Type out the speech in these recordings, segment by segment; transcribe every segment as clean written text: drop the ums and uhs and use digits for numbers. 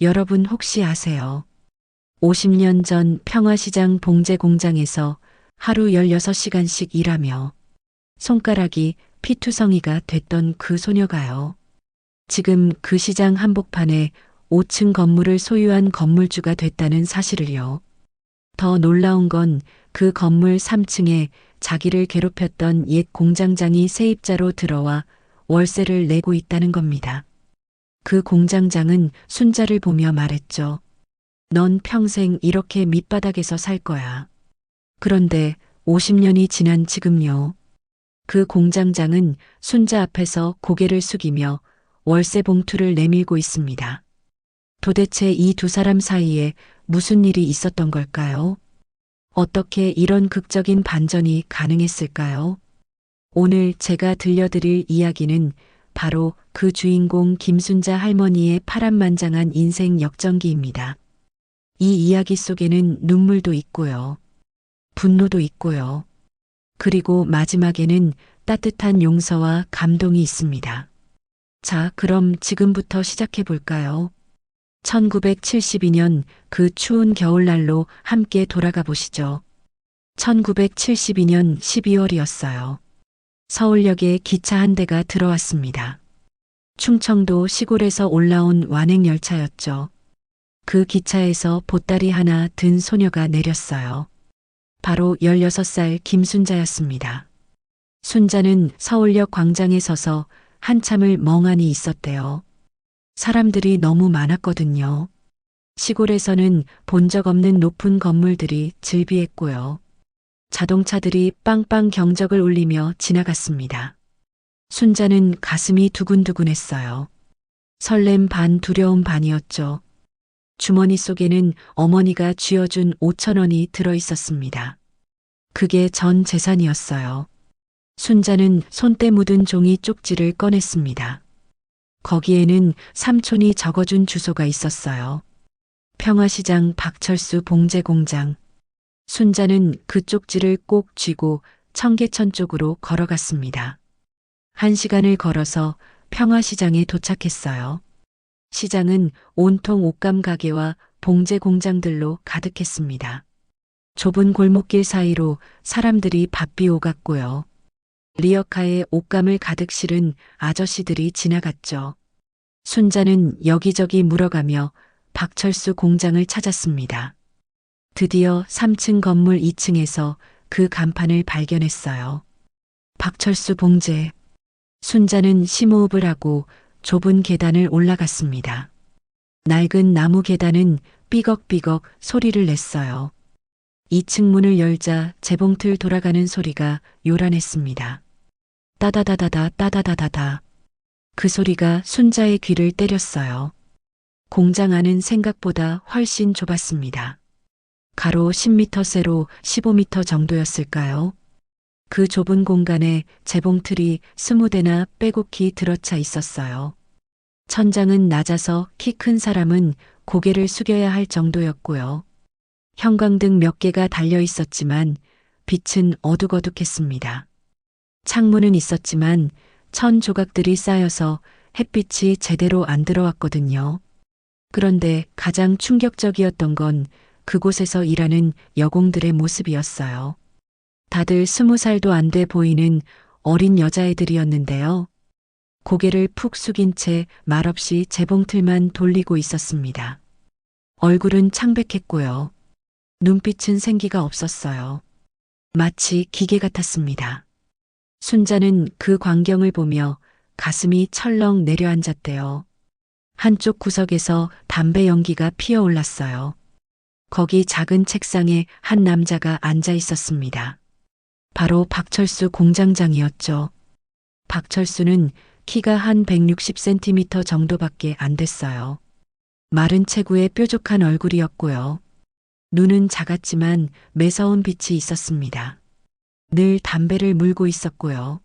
여러분 혹시 아세요? 50년 전 평화시장 봉제 공장에서 하루 16시간씩 일하며 손가락이 피투성이가 됐던 그 소녀가요. 지금 그 시장 한복판에 5층 건물을 소유한 건물주가 됐다는 사실을요. 더 놀라운 건 그 건물 3층에 자기를 괴롭혔던 옛 공장장이 세입자로 들어와 월세를 내고 있다는 겁니다. 그 공장장은 순자를 보며 말했죠. 넌 평생 이렇게 밑바닥에서 살 거야. 그런데 50년이 지난 지금요. 그 공장장은 순자 앞에서 고개를 숙이며 월세 봉투를 내밀고 있습니다. 도대체 이 두 사람 사이에 무슨 일이 있었던 걸까요? 어떻게 이런 극적인 반전이 가능했을까요? 오늘 제가 들려드릴 이야기는 바로 그 주인공 김순자 할머니의 파란만장한 인생 역전기입니다. 이 이야기 속에는 눈물도 있고요. 분노도 있고요. 그리고 마지막에는 따뜻한 용서와 감동이 있습니다. 자, 그럼 지금부터 시작해 볼까요? 1972년 그 추운 겨울날로 함께 돌아가 보시죠. 1972년 12월이었어요. 서울역에 기차 한 대가 들어왔습니다. 충청도 시골에서 올라온 완행열차였죠. 그 기차에서 보따리 하나 든 소녀가 내렸어요. 바로 16살 김순자였습니다. 순자는 서울역 광장에 서서 한참을 멍하니 있었대요. 사람들이 너무 많았거든요. 시골에서는 본 적 없는 높은 건물들이 즐비했고요. 자동차들이 빵빵 경적을 울리며 지나갔습니다. 순자는 가슴이 두근두근했어요. 설렘 반 두려움 반이었죠. 주머니 속에는 어머니가 쥐어준 5,000원이 들어 있었습니다. 그게 전 재산이었어요. 순자는 손때 묻은 종이 쪽지를 꺼냈습니다. 거기에는 삼촌이 적어준 주소가 있었어요. 평화시장 박철수 봉제공장. 순자는 그 쪽지를 꼭 쥐고 청계천 쪽으로 걸어갔습니다. 1시간을 걸어서 평화시장에 도착했어요. 시장은 온통 옷감 가게와 봉제 공장들로 가득했습니다. 좁은 골목길 사이로 사람들이 바삐 오갔고요. 리어카에 옷감을 가득 실은 아저씨들이 지나갔죠. 순자는 여기저기 물어가며 박철수 공장을 찾았습니다. 드디어 3층 건물 2층에서 그 간판을 발견했어요. 박철수 봉제. 순자는 심호흡을 하고 좁은 계단을 올라갔습니다. 낡은 나무 계단은 삐걱삐걱 소리를 냈어요. 2층 문을 열자 재봉틀 돌아가는 소리가 요란했습니다. 따다다다다 따다다다다. 그 소리가 순자의 귀를 때렸어요. 공장 안은 생각보다 훨씬 좁았습니다. 가로 10m, 세로 15m 정도였을까요? 그 좁은 공간에 재봉틀이 20대나 빼곡히 들어차 있었어요. 천장은 낮아서 키 큰 사람은 고개를 숙여야 할 정도였고요. 형광등 몇 개가 달려 있었지만 빛은 어둑어둑했습니다. 창문은 있었지만 천 조각들이 쌓여서 햇빛이 제대로 안 들어왔거든요. 그런데 가장 충격적이었던 건 그곳에서 일하는 여공들의 모습이었어요. 다들 20살도 안 돼 보이는 어린 여자애들이었는데요. 고개를 푹 숙인 채 말없이 재봉틀만 돌리고 있었습니다. 얼굴은 창백했고요. 눈빛은 생기가 없었어요. 마치 기계 같았습니다. 순자는 그 광경을 보며 가슴이 철렁 내려앉았대요. 한쪽 구석에서 담배 연기가 피어올랐어요. 거기 작은 책상에 한 남자가 앉아 있었습니다. 바로 박철수 공장장이었죠. 박철수는 키가 한 160cm 정도밖에 안 됐어요. 마른 체구에 뾰족한 얼굴이었고요. 눈은 작았지만 매서운 빛이 있었습니다. 늘 담배를 물고 있었고요.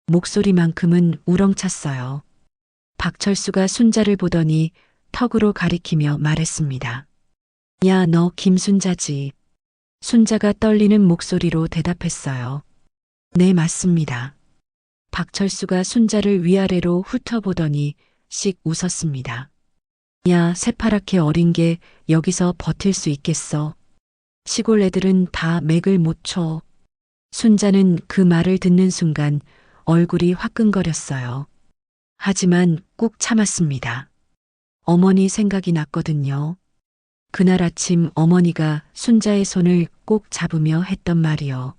목소리만큼은 우렁찼어요. 박철수가 순자를 보더니 턱으로 가리키며 말했습니다. 야, 너 김순자지. 순자가 떨리는 목소리로 대답했어요. 네, 맞습니다. 박철수가 순자를 위아래로 훑어보더니 씩 웃었습니다. 야, 새파랗게 어린 게 여기서 버틸 수 있겠어. 시골 애들은 다 맥을 못 쳐. 순자는 그 말을 듣는 순간 얼굴이 화끈거렸어요. 하지만 꾹 참았습니다. 어머니 생각이 났거든요. 그날 아침 어머니가 순자의 손을 꼭 잡으며 했던 말이요.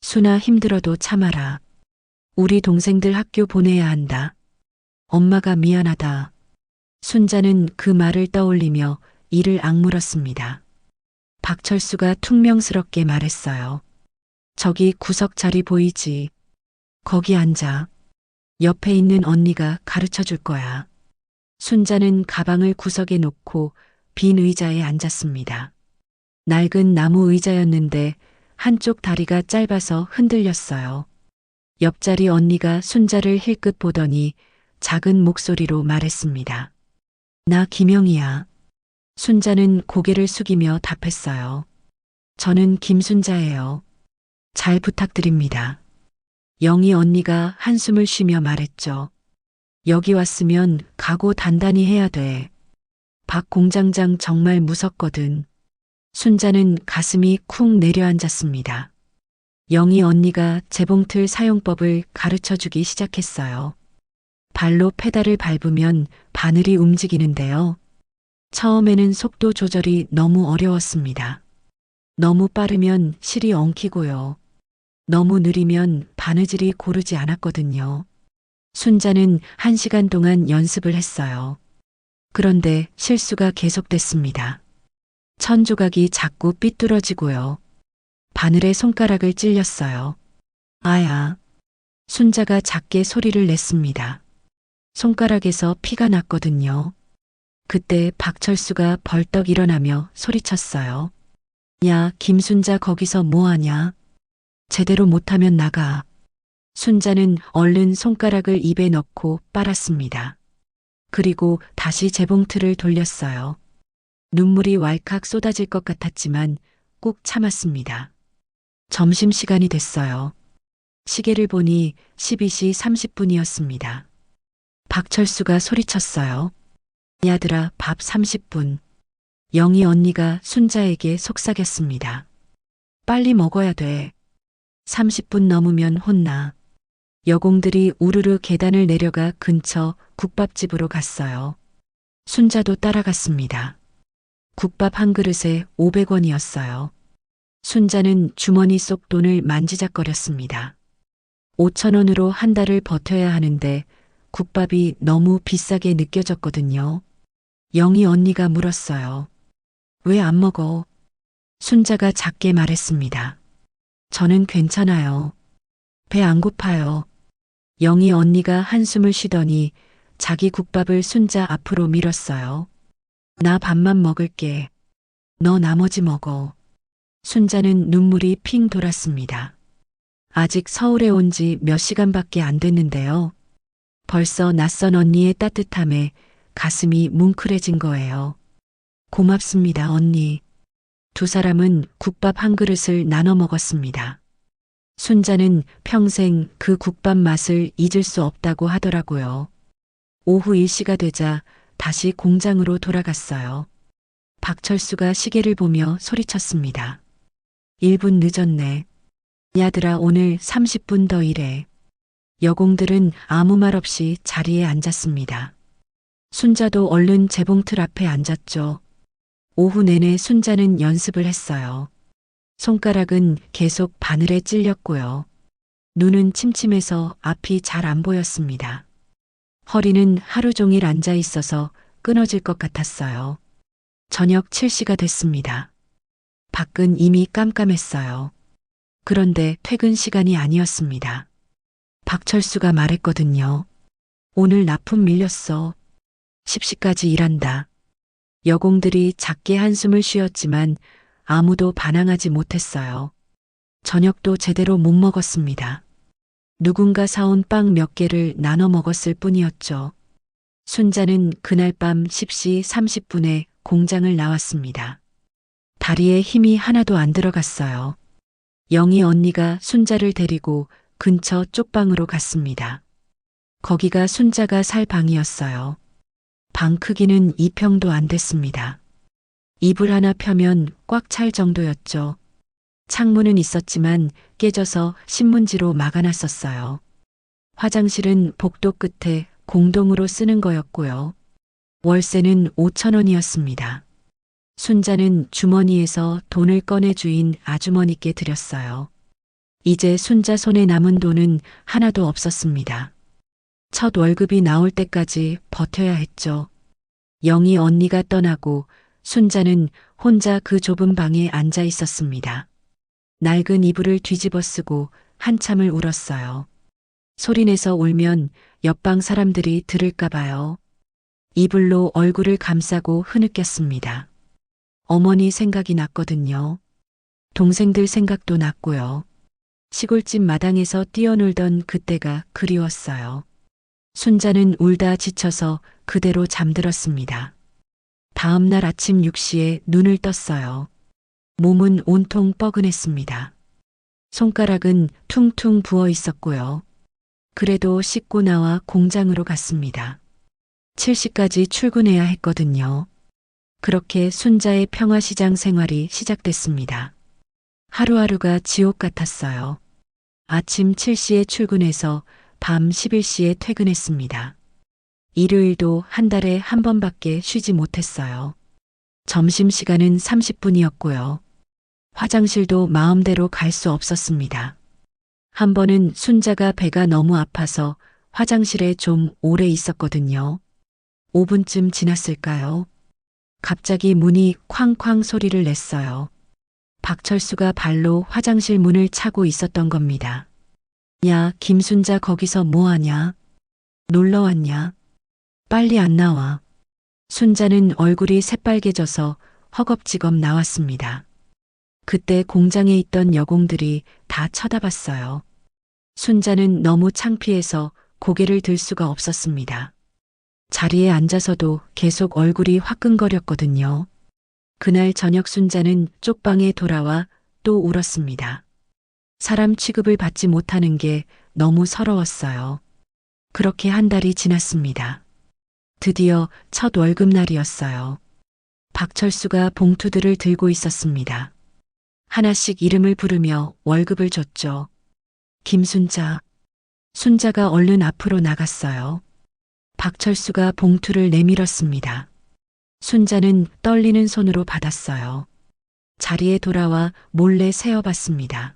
순아, 힘들어도 참아라. 우리 동생들 학교 보내야 한다. 엄마가 미안하다. 순자는 그 말을 떠올리며 이를 악물었습니다. 박철수가 퉁명스럽게 말했어요. 저기 구석 자리 보이지? 거기 앉아. 옆에 있는 언니가 가르쳐 줄 거야. 순자는 가방을 구석에 놓고 빈 의자에 앉았습니다. 낡은 나무 의자였는데 한쪽 다리가 짧아서 흔들렸어요. 옆자리 언니가 순자를 힐끗 보더니 작은 목소리로 말했습니다. 나 김영희야. 순자는 고개를 숙이며 답했어요. 저는 김순자예요. 잘 부탁드립니다. 영희 언니가 한숨을 쉬며 말했죠. 여기 왔으면 각오 단단히 해야 돼. 박 공장장 정말 무섭거든. 순자는 가슴이 쿵 내려앉았습니다. 영희 언니가 재봉틀 사용법을 가르쳐 주기 시작했어요. 발로 페달을 밟으면 바늘이 움직이는데요. 처음에는 속도 조절이 너무 어려웠습니다. 너무 빠르면 실이 엉키고요. 너무 느리면 바느질이 고르지 않았거든요. 순자는 1시간 동안 연습을 했어요. 그런데 실수가 계속됐습니다. 천 조각이 자꾸 삐뚤어지고요. 바늘에 손가락을 찔렸어요. 아야. 순자가 작게 소리를 냈습니다. 손가락에서 피가 났거든요. 그때 박철수가 벌떡 일어나며 소리쳤어요. 야, 김순자 거기서 뭐하냐? 제대로 못하면 나가. 순자는 얼른 손가락을 입에 넣고 빨았습니다. 그리고 다시 재봉틀을 돌렸어요. 눈물이 왈칵 쏟아질 것 같았지만 꾹 참았습니다. 점심시간이 됐어요. 시계를 보니 12시 30분이었습니다. 박철수가 소리쳤어요. 야들아, 밥 30분. 영희 언니가 순자에게 속삭였습니다. 빨리 먹어야 돼. 30분 넘으면 혼나. 여공들이 우르르 계단을 내려가 근처 국밥집으로 갔어요. 순자도 따라갔습니다. 국밥 한 그릇에 500원이었어요. 순자는 주머니 속 돈을 만지작거렸습니다. 5,000원으로 한 달을 버텨야 하는데 국밥이 너무 비싸게 느껴졌거든요. 영희 언니가 물었어요. 왜 안 먹어? 순자가 작게 말했습니다. 저는 괜찮아요. 배 안 고파요. 영희 언니가 한숨을 쉬더니 자기 국밥을 순자 앞으로 밀었어요. 나 밥만 먹을게. 너 나머지 먹어. 순자는 눈물이 핑 돌았습니다. 아직 서울에 온 지 몇 시간밖에 안 됐는데요. 벌써 낯선 언니의 따뜻함에 가슴이 뭉클해진 거예요. 고맙습니다, 언니. 두 사람은 국밥 한 그릇을 나눠 먹었습니다. 순자는 평생 그 국밥 맛을 잊을 수 없다고 하더라고요. 오후 1시가 되자 다시 공장으로 돌아갔어요. 박철수가 시계를 보며 소리쳤습니다. 1분 늦었네. 야들아, 오늘 30분 더 일해. 여공들은 아무 말 없이 자리에 앉았습니다. 순자도 얼른 재봉틀 앞에 앉았죠. 오후 내내 순자는 연습을 했어요. 손가락은 계속 바늘에 찔렸고요. 눈은 침침해서 앞이 잘 안 보였습니다. 허리는 하루 종일 앉아 있어서 끊어질 것 같았어요. 저녁 7시가 됐습니다. 밖은 이미 깜깜했어요. 그런데 퇴근 시간이 아니었습니다. 박철수가 말했거든요. 오늘 납품 밀렸어. 10시까지 일한다. 여공들이 작게 한숨을 쉬었지만 아무도 반항하지 못했어요. 저녁도 제대로 못 먹었습니다. 누군가 사온 빵 몇 개를 나눠 먹었을 뿐이었죠. 순자는 그날 밤 10시 30분에 공장을 나왔습니다. 다리에 힘이 하나도 안 들어갔어요. 영희 언니가 순자를 데리고 근처 쪽방으로 갔습니다. 거기가 순자가 살 방이었어요. 방 크기는 2평도 안 됐습니다. 이불 하나 펴면 꽉 찰 정도였죠. 창문은 있었지만 깨져서 신문지로 막아놨었어요. 화장실은 복도 끝에 공동으로 쓰는 거였고요. 월세는 5천 원이었습니다. 순자는 주머니에서 돈을 꺼내 주인 아주머니께 드렸어요. 이제 순자 손에 남은 돈은 하나도 없었습니다. 첫 월급이 나올 때까지 버텨야 했죠. 영희 언니가 떠나고 순자는 혼자 그 좁은 방에 앉아 있었습니다. 낡은 이불을 뒤집어 쓰고 한참을 울었어요. 소리내서 울면 옆방 사람들이 들을까 봐요. 이불로 얼굴을 감싸고 흐느꼈습니다. 어머니 생각이 났거든요. 동생들 생각도 났고요. 시골집 마당에서 뛰어놀던 그때가 그리웠어요. 순자는 울다 지쳐서 그대로 잠들었습니다. 다음 날 아침 6시에 눈을 떴어요. 몸은 온통 뻐근했습니다. 손가락은 퉁퉁 부어 있었고요. 그래도 씻고 나와 공장으로 갔습니다. 7시까지 출근해야 했거든요. 그렇게 순자의 평화시장 생활이 시작됐습니다. 하루하루가 지옥 같았어요. 아침 7시에 출근해서 밤 11시에 퇴근했습니다. 일요일도 한 달에 한 번밖에 쉬지 못했어요. 점심시간은 30분이었고요. 화장실도 마음대로 갈 수 없었습니다. 한 번은 순자가 배가 너무 아파서 화장실에 좀 오래 있었거든요. 5분쯤 지났을까요? 갑자기 문이 쾅쾅 소리를 냈어요. 박철수가 발로 화장실 문을 차고 있었던 겁니다. 야, 김순자 거기서 뭐 하냐? 놀러 왔냐? 빨리 안 나와. 순자는 얼굴이 새빨개져서 허겁지겁 나왔습니다. 그때 공장에 있던 여공들이 다 쳐다봤어요. 순자는 너무 창피해서 고개를 들 수가 없었습니다. 자리에 앉아서도 계속 얼굴이 화끈거렸거든요. 그날 저녁 순자는 쪽방에 돌아와 또 울었습니다. 사람 취급을 받지 못하는 게 너무 서러웠어요. 그렇게 한 달이 지났습니다. 드디어 첫 월급날이었어요. 박철수가 봉투들을 들고 있었습니다. 하나씩 이름을 부르며 월급을 줬죠. 김순자. 순자가 얼른 앞으로 나갔어요. 박철수가 봉투를 내밀었습니다. 순자는 떨리는 손으로 받았어요. 자리에 돌아와 몰래 세어봤습니다.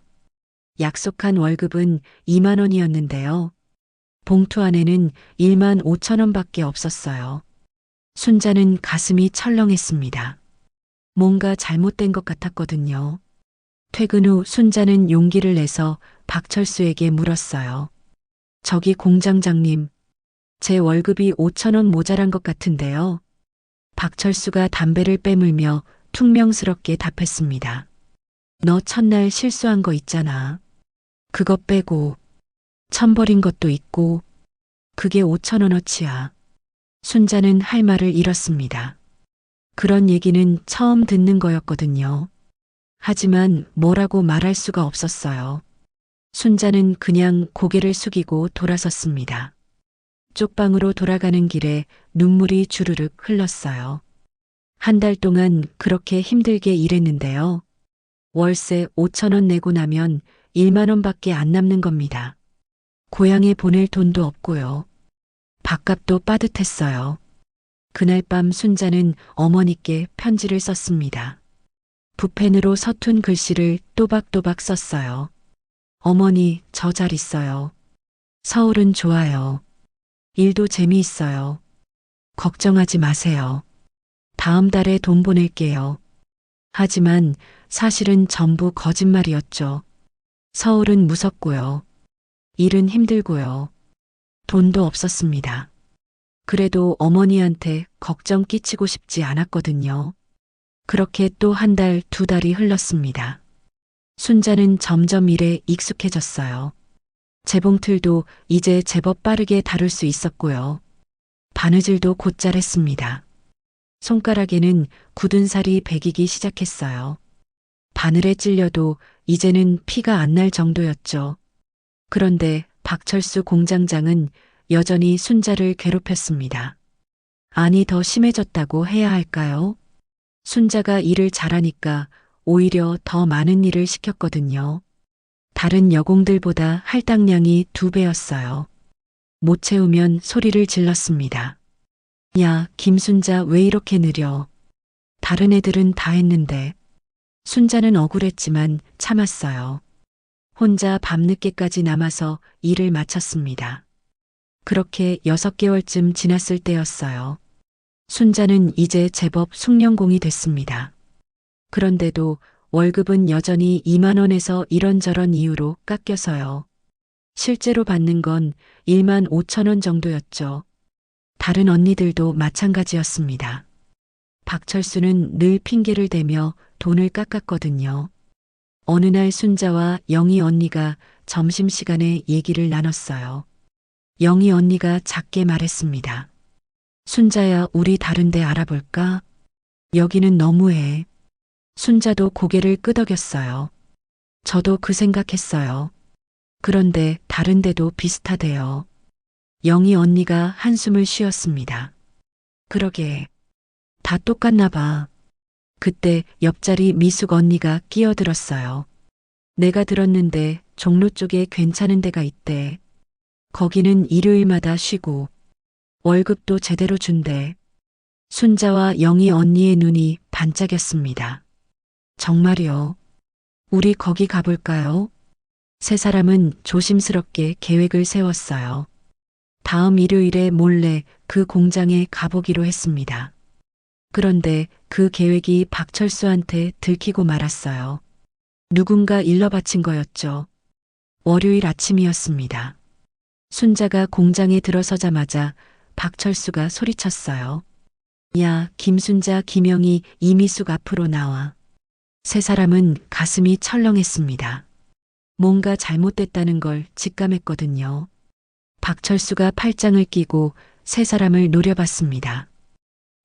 약속한 월급은 2만 원이었는데요. 봉투 안에는 1만 5천 원밖에 없었어요. 순자는 가슴이 철렁했습니다. 뭔가 잘못된 것 같았거든요. 퇴근 후 순자는 용기를 내서 박철수에게 물었어요. 저기 공장장님, 제 월급이 5천 원 모자란 것 같은데요. 박철수가 담배를 빼물며 퉁명스럽게 답했습니다. 너 첫날 실수한 거 있잖아. 그거 빼고 천 버린 것도 있고 그게 5천 원어치야. 순자는 할 말을 잃었습니다. 그런 얘기는 처음 듣는 거였거든요. 하지만 뭐라고 말할 수가 없었어요. 순자는 그냥 고개를 숙이고 돌아섰습니다. 쪽방으로 돌아가는 길에 눈물이 주르륵 흘렀어요. 한 달 동안 그렇게 힘들게 일했는데요. 월세 5천 원 내고 나면 1만 원밖에 안 남는 겁니다. 고향에 보낼 돈도 없고요. 밥값도 빠듯했어요. 그날 밤 순자는 어머니께 편지를 썼습니다. 붓펜으로 서툰 글씨를 또박또박 썼어요. 어머니, 저 잘 있어요. 서울은 좋아요. 일도 재미있어요. 걱정하지 마세요. 다음 달에 돈 보낼게요. 하지만 사실은 전부 거짓말이었죠. 서울은 무섭고요. 일은 힘들고요. 돈도 없었습니다. 그래도 어머니한테 걱정 끼치고 싶지 않았거든요. 그렇게 또 한 달, 두 달이 흘렀습니다. 순자는 점점 일에 익숙해졌어요. 재봉틀도 이제 제법 빠르게 다룰 수 있었고요. 바느질도 곧잘 했습니다. 손가락에는 굳은 살이 배기기 시작했어요. 바늘에 찔려도 이제는 피가 안 날 정도였죠. 그런데 박철수 공장장은 여전히 순자를 괴롭혔습니다. 아니, 더 심해졌다고 해야 할까요? 순자가 일을 잘하니까 오히려 더 많은 일을 시켰거든요. 다른 여공들보다 할당량이 2배였어요. 못 채우면 소리를 질렀습니다. 야, 김순자 왜 이렇게 느려? 다른 애들은 다 했는데. 순자는 억울했지만 참았어요. 혼자 밤늦게까지 남아서 일을 마쳤습니다. 그렇게 6개월쯤 지났을 때였어요. 순자는 이제 제법 숙련공이 됐습니다. 그런데도 월급은 여전히 2만 원에서 이런저런 이유로 깎여서요. 실제로 받는 건 1만 5천 원 정도였죠. 다른 언니들도 마찬가지였습니다. 박철수는 늘 핑계를 대며 돈을 깎았거든요. 어느 날 순자와 영희 언니가 점심시간에 얘기를 나눴어요. 영희 언니가 작게 말했습니다. 순자야, 우리 다른 데 알아볼까? 여기는 너무해. 순자도 고개를 끄덕였어요. 저도 그 생각했어요. 그런데 다른 데도 비슷하대요. 영희 언니가 한숨을 쉬었습니다. 그러게. 다 똑같나 봐. 그때 옆자리 미숙 언니가 끼어들었어요. 내가 들었는데 종로 쪽에 괜찮은 데가 있대. 거기는 일요일마다 쉬고 월급도 제대로 준대. 순자와 영희 언니의 눈이 반짝였습니다. 정말요? 우리 거기 가볼까요? 세 사람은 조심스럽게 계획을 세웠어요. 다음 일요일에 몰래 그 공장에 가보기로 했습니다. 그런데 그 계획이 박철수한테 들키고 말았어요. 누군가 일러 바친 거였죠. 월요일 아침이었습니다. 순자가 공장에 들어서자마자 박철수가 소리쳤어요. 야, 김순자, 김영희, 이미숙 앞으로 나와. 세 사람은 가슴이 철렁했습니다. 뭔가 잘못됐다는 걸 직감했거든요. 박철수가 팔짱을 끼고 세 사람을 노려봤습니다.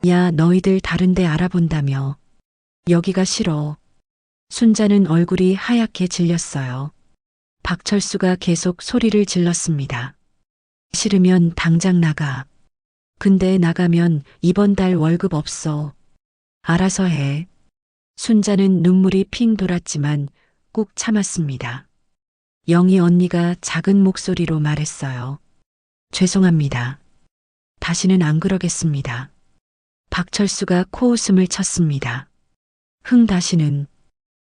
야, 너희들 다른 데 알아본다며. 여기가 싫어. 순자는 얼굴이 하얗게 질렸어요. 박철수가 계속 소리를 질렀습니다. 싫으면 당장 나가. 근데 나가면 이번 달 월급 없어. 알아서 해. 순자는 눈물이 핑 돌았지만 꾹 참았습니다. 영희 언니가 작은 목소리로 말했어요. 죄송합니다. 다시는 안 그러겠습니다. 박철수가 코웃음을 쳤습니다. 다시는.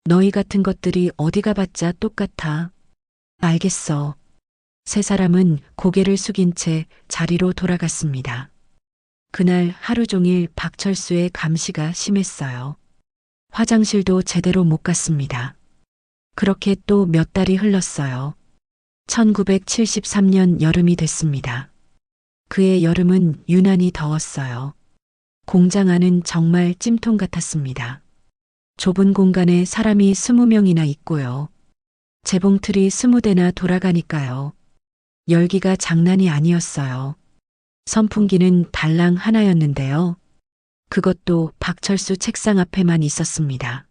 너희 같은 것들이 어디 가봤자 똑같아. 알겠어. 세 사람은 고개를 숙인 채 자리로 돌아갔습니다. 그날 하루 종일 박철수의 감시가 심했어요. 화장실도 제대로 못 갔습니다. 그렇게 또 몇 달이 흘렀어요. 1973년 여름이 됐습니다. 그의 여름은 유난히 더웠어요. 공장 안은 정말 찜통 같았습니다. 좁은 공간에 사람이 20명이나 있고요. 재봉틀이 20대나 돌아가니까요. 열기가 장난이 아니었어요. 선풍기는 달랑 하나였는데요. 그것도 박철수 책상 앞에만 있었습니다.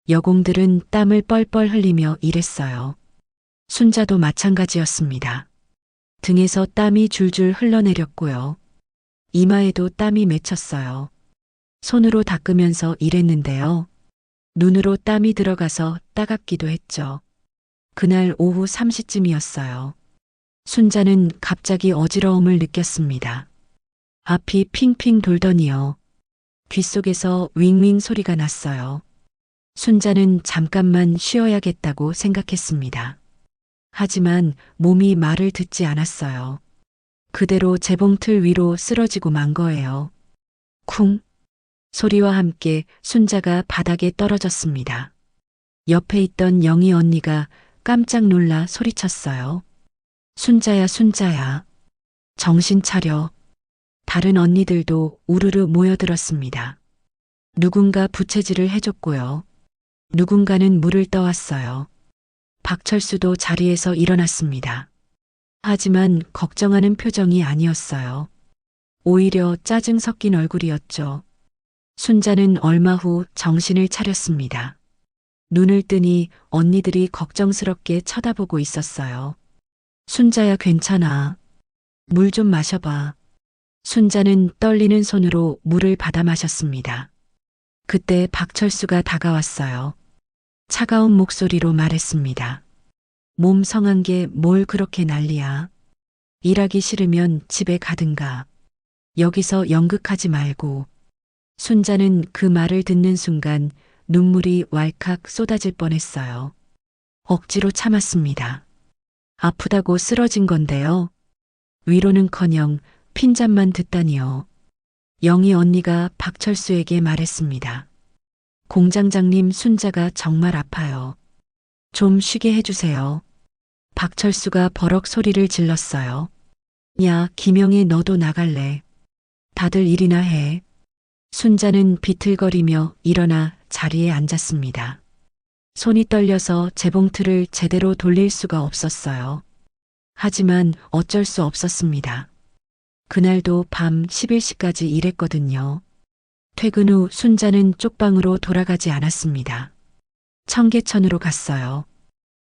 여공들은 땀을 뻘뻘 흘리며 일했어요. 순자도 마찬가지였습니다. 등에서 땀이 줄줄 흘러내렸고요. 이마에도 땀이 맺혔어요. 손으로 닦으면서 일했는데요. 눈으로 땀이 들어가서 따갑기도 했죠. 그날 오후 3시쯤이었어요. 순자는 갑자기 어지러움을 느꼈습니다. 앞이 핑핑 돌더니요. 귓속에서 윙윙 소리가 났어요. 순자는 잠깐만 쉬어야겠다고 생각했습니다. 하지만 몸이 말을 듣지 않았어요. 그대로 재봉틀 위로 쓰러지고 만 거예요. 쿵! 소리와 함께 순자가 바닥에 떨어졌습니다. 옆에 있던 영희 언니가 깜짝 놀라 소리쳤어요. 순자야, 순자야. 정신 차려. 다른 언니들도 우르르 모여들었습니다. 누군가 부채질을 해줬고요. 누군가는 물을 떠왔어요. 박철수도 자리에서 일어났습니다. 하지만 걱정하는 표정이 아니었어요. 오히려 짜증 섞인 얼굴이었죠. 순자는 얼마 후 정신을 차렸습니다. 눈을 뜨니 언니들이 걱정스럽게 쳐다보고 있었어요. 순자야, 괜찮아. 물 좀 마셔봐. 순자는 떨리는 손으로 물을 받아 마셨습니다. 그때 박철수가 다가왔어요. 차가운 목소리로 말했습니다. 몸 성한 게 뭘 그렇게 난리야. 일하기 싫으면 집에 가든가. 여기서 연극하지 말고. 순자는 그 말을 듣는 순간 눈물이 왈칵 쏟아질 뻔했어요. 억지로 참았습니다. 아프다고 쓰러진 건데요. 위로는커녕 핀잔만 듣다니요. 영희 언니가 박철수에게 말했습니다. 공장장님 순자가 정말 아파요. 좀 쉬게 해주세요. 박철수가 버럭 소리를 질렀어요. 야, 김영희 너도 나갈래. 다들 일이나 해. 순자는 비틀거리며 일어나 자리에 앉았습니다. 손이 떨려서 재봉틀을 제대로 돌릴 수가 없었어요. 하지만 어쩔 수 없었습니다. 그날도 밤 11시까지 일했거든요. 퇴근 후 순자는 쪽방으로 돌아가지 않았습니다. 청계천으로 갔어요.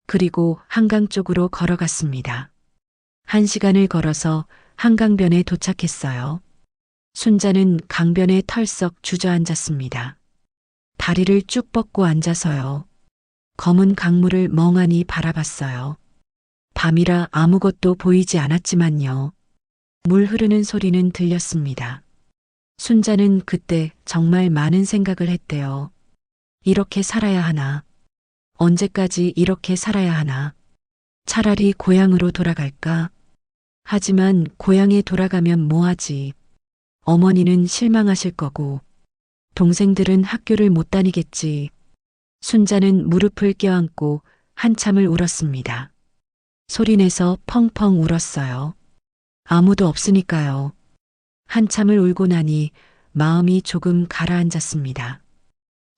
그리고 한강 쪽으로 걸어갔습니다. 1시간을 걸어서 한강변에 도착했어요. 순자는 강변에 털썩 주저앉았습니다. 다리를 쭉 뻗고 앉아서요. 검은 강물을 멍하니 바라봤어요. 밤이라 아무것도 보이지 않았지만요. 물 흐르는 소리는 들렸습니다. 순자는 그때 정말 많은 생각을 했대요. 이렇게 살아야 하나? 언제까지 이렇게 살아야 하나? 차라리 고향으로 돌아갈까? 하지만 고향에 돌아가면 뭐하지? 어머니는 실망하실 거고, 동생들은 학교를 못 다니겠지. 순자는 무릎을 껴안고 한참을 울었습니다. 소리내서 펑펑 울었어요. 아무도 없으니까요. 한참을 울고 나니 마음이 조금 가라앉았습니다.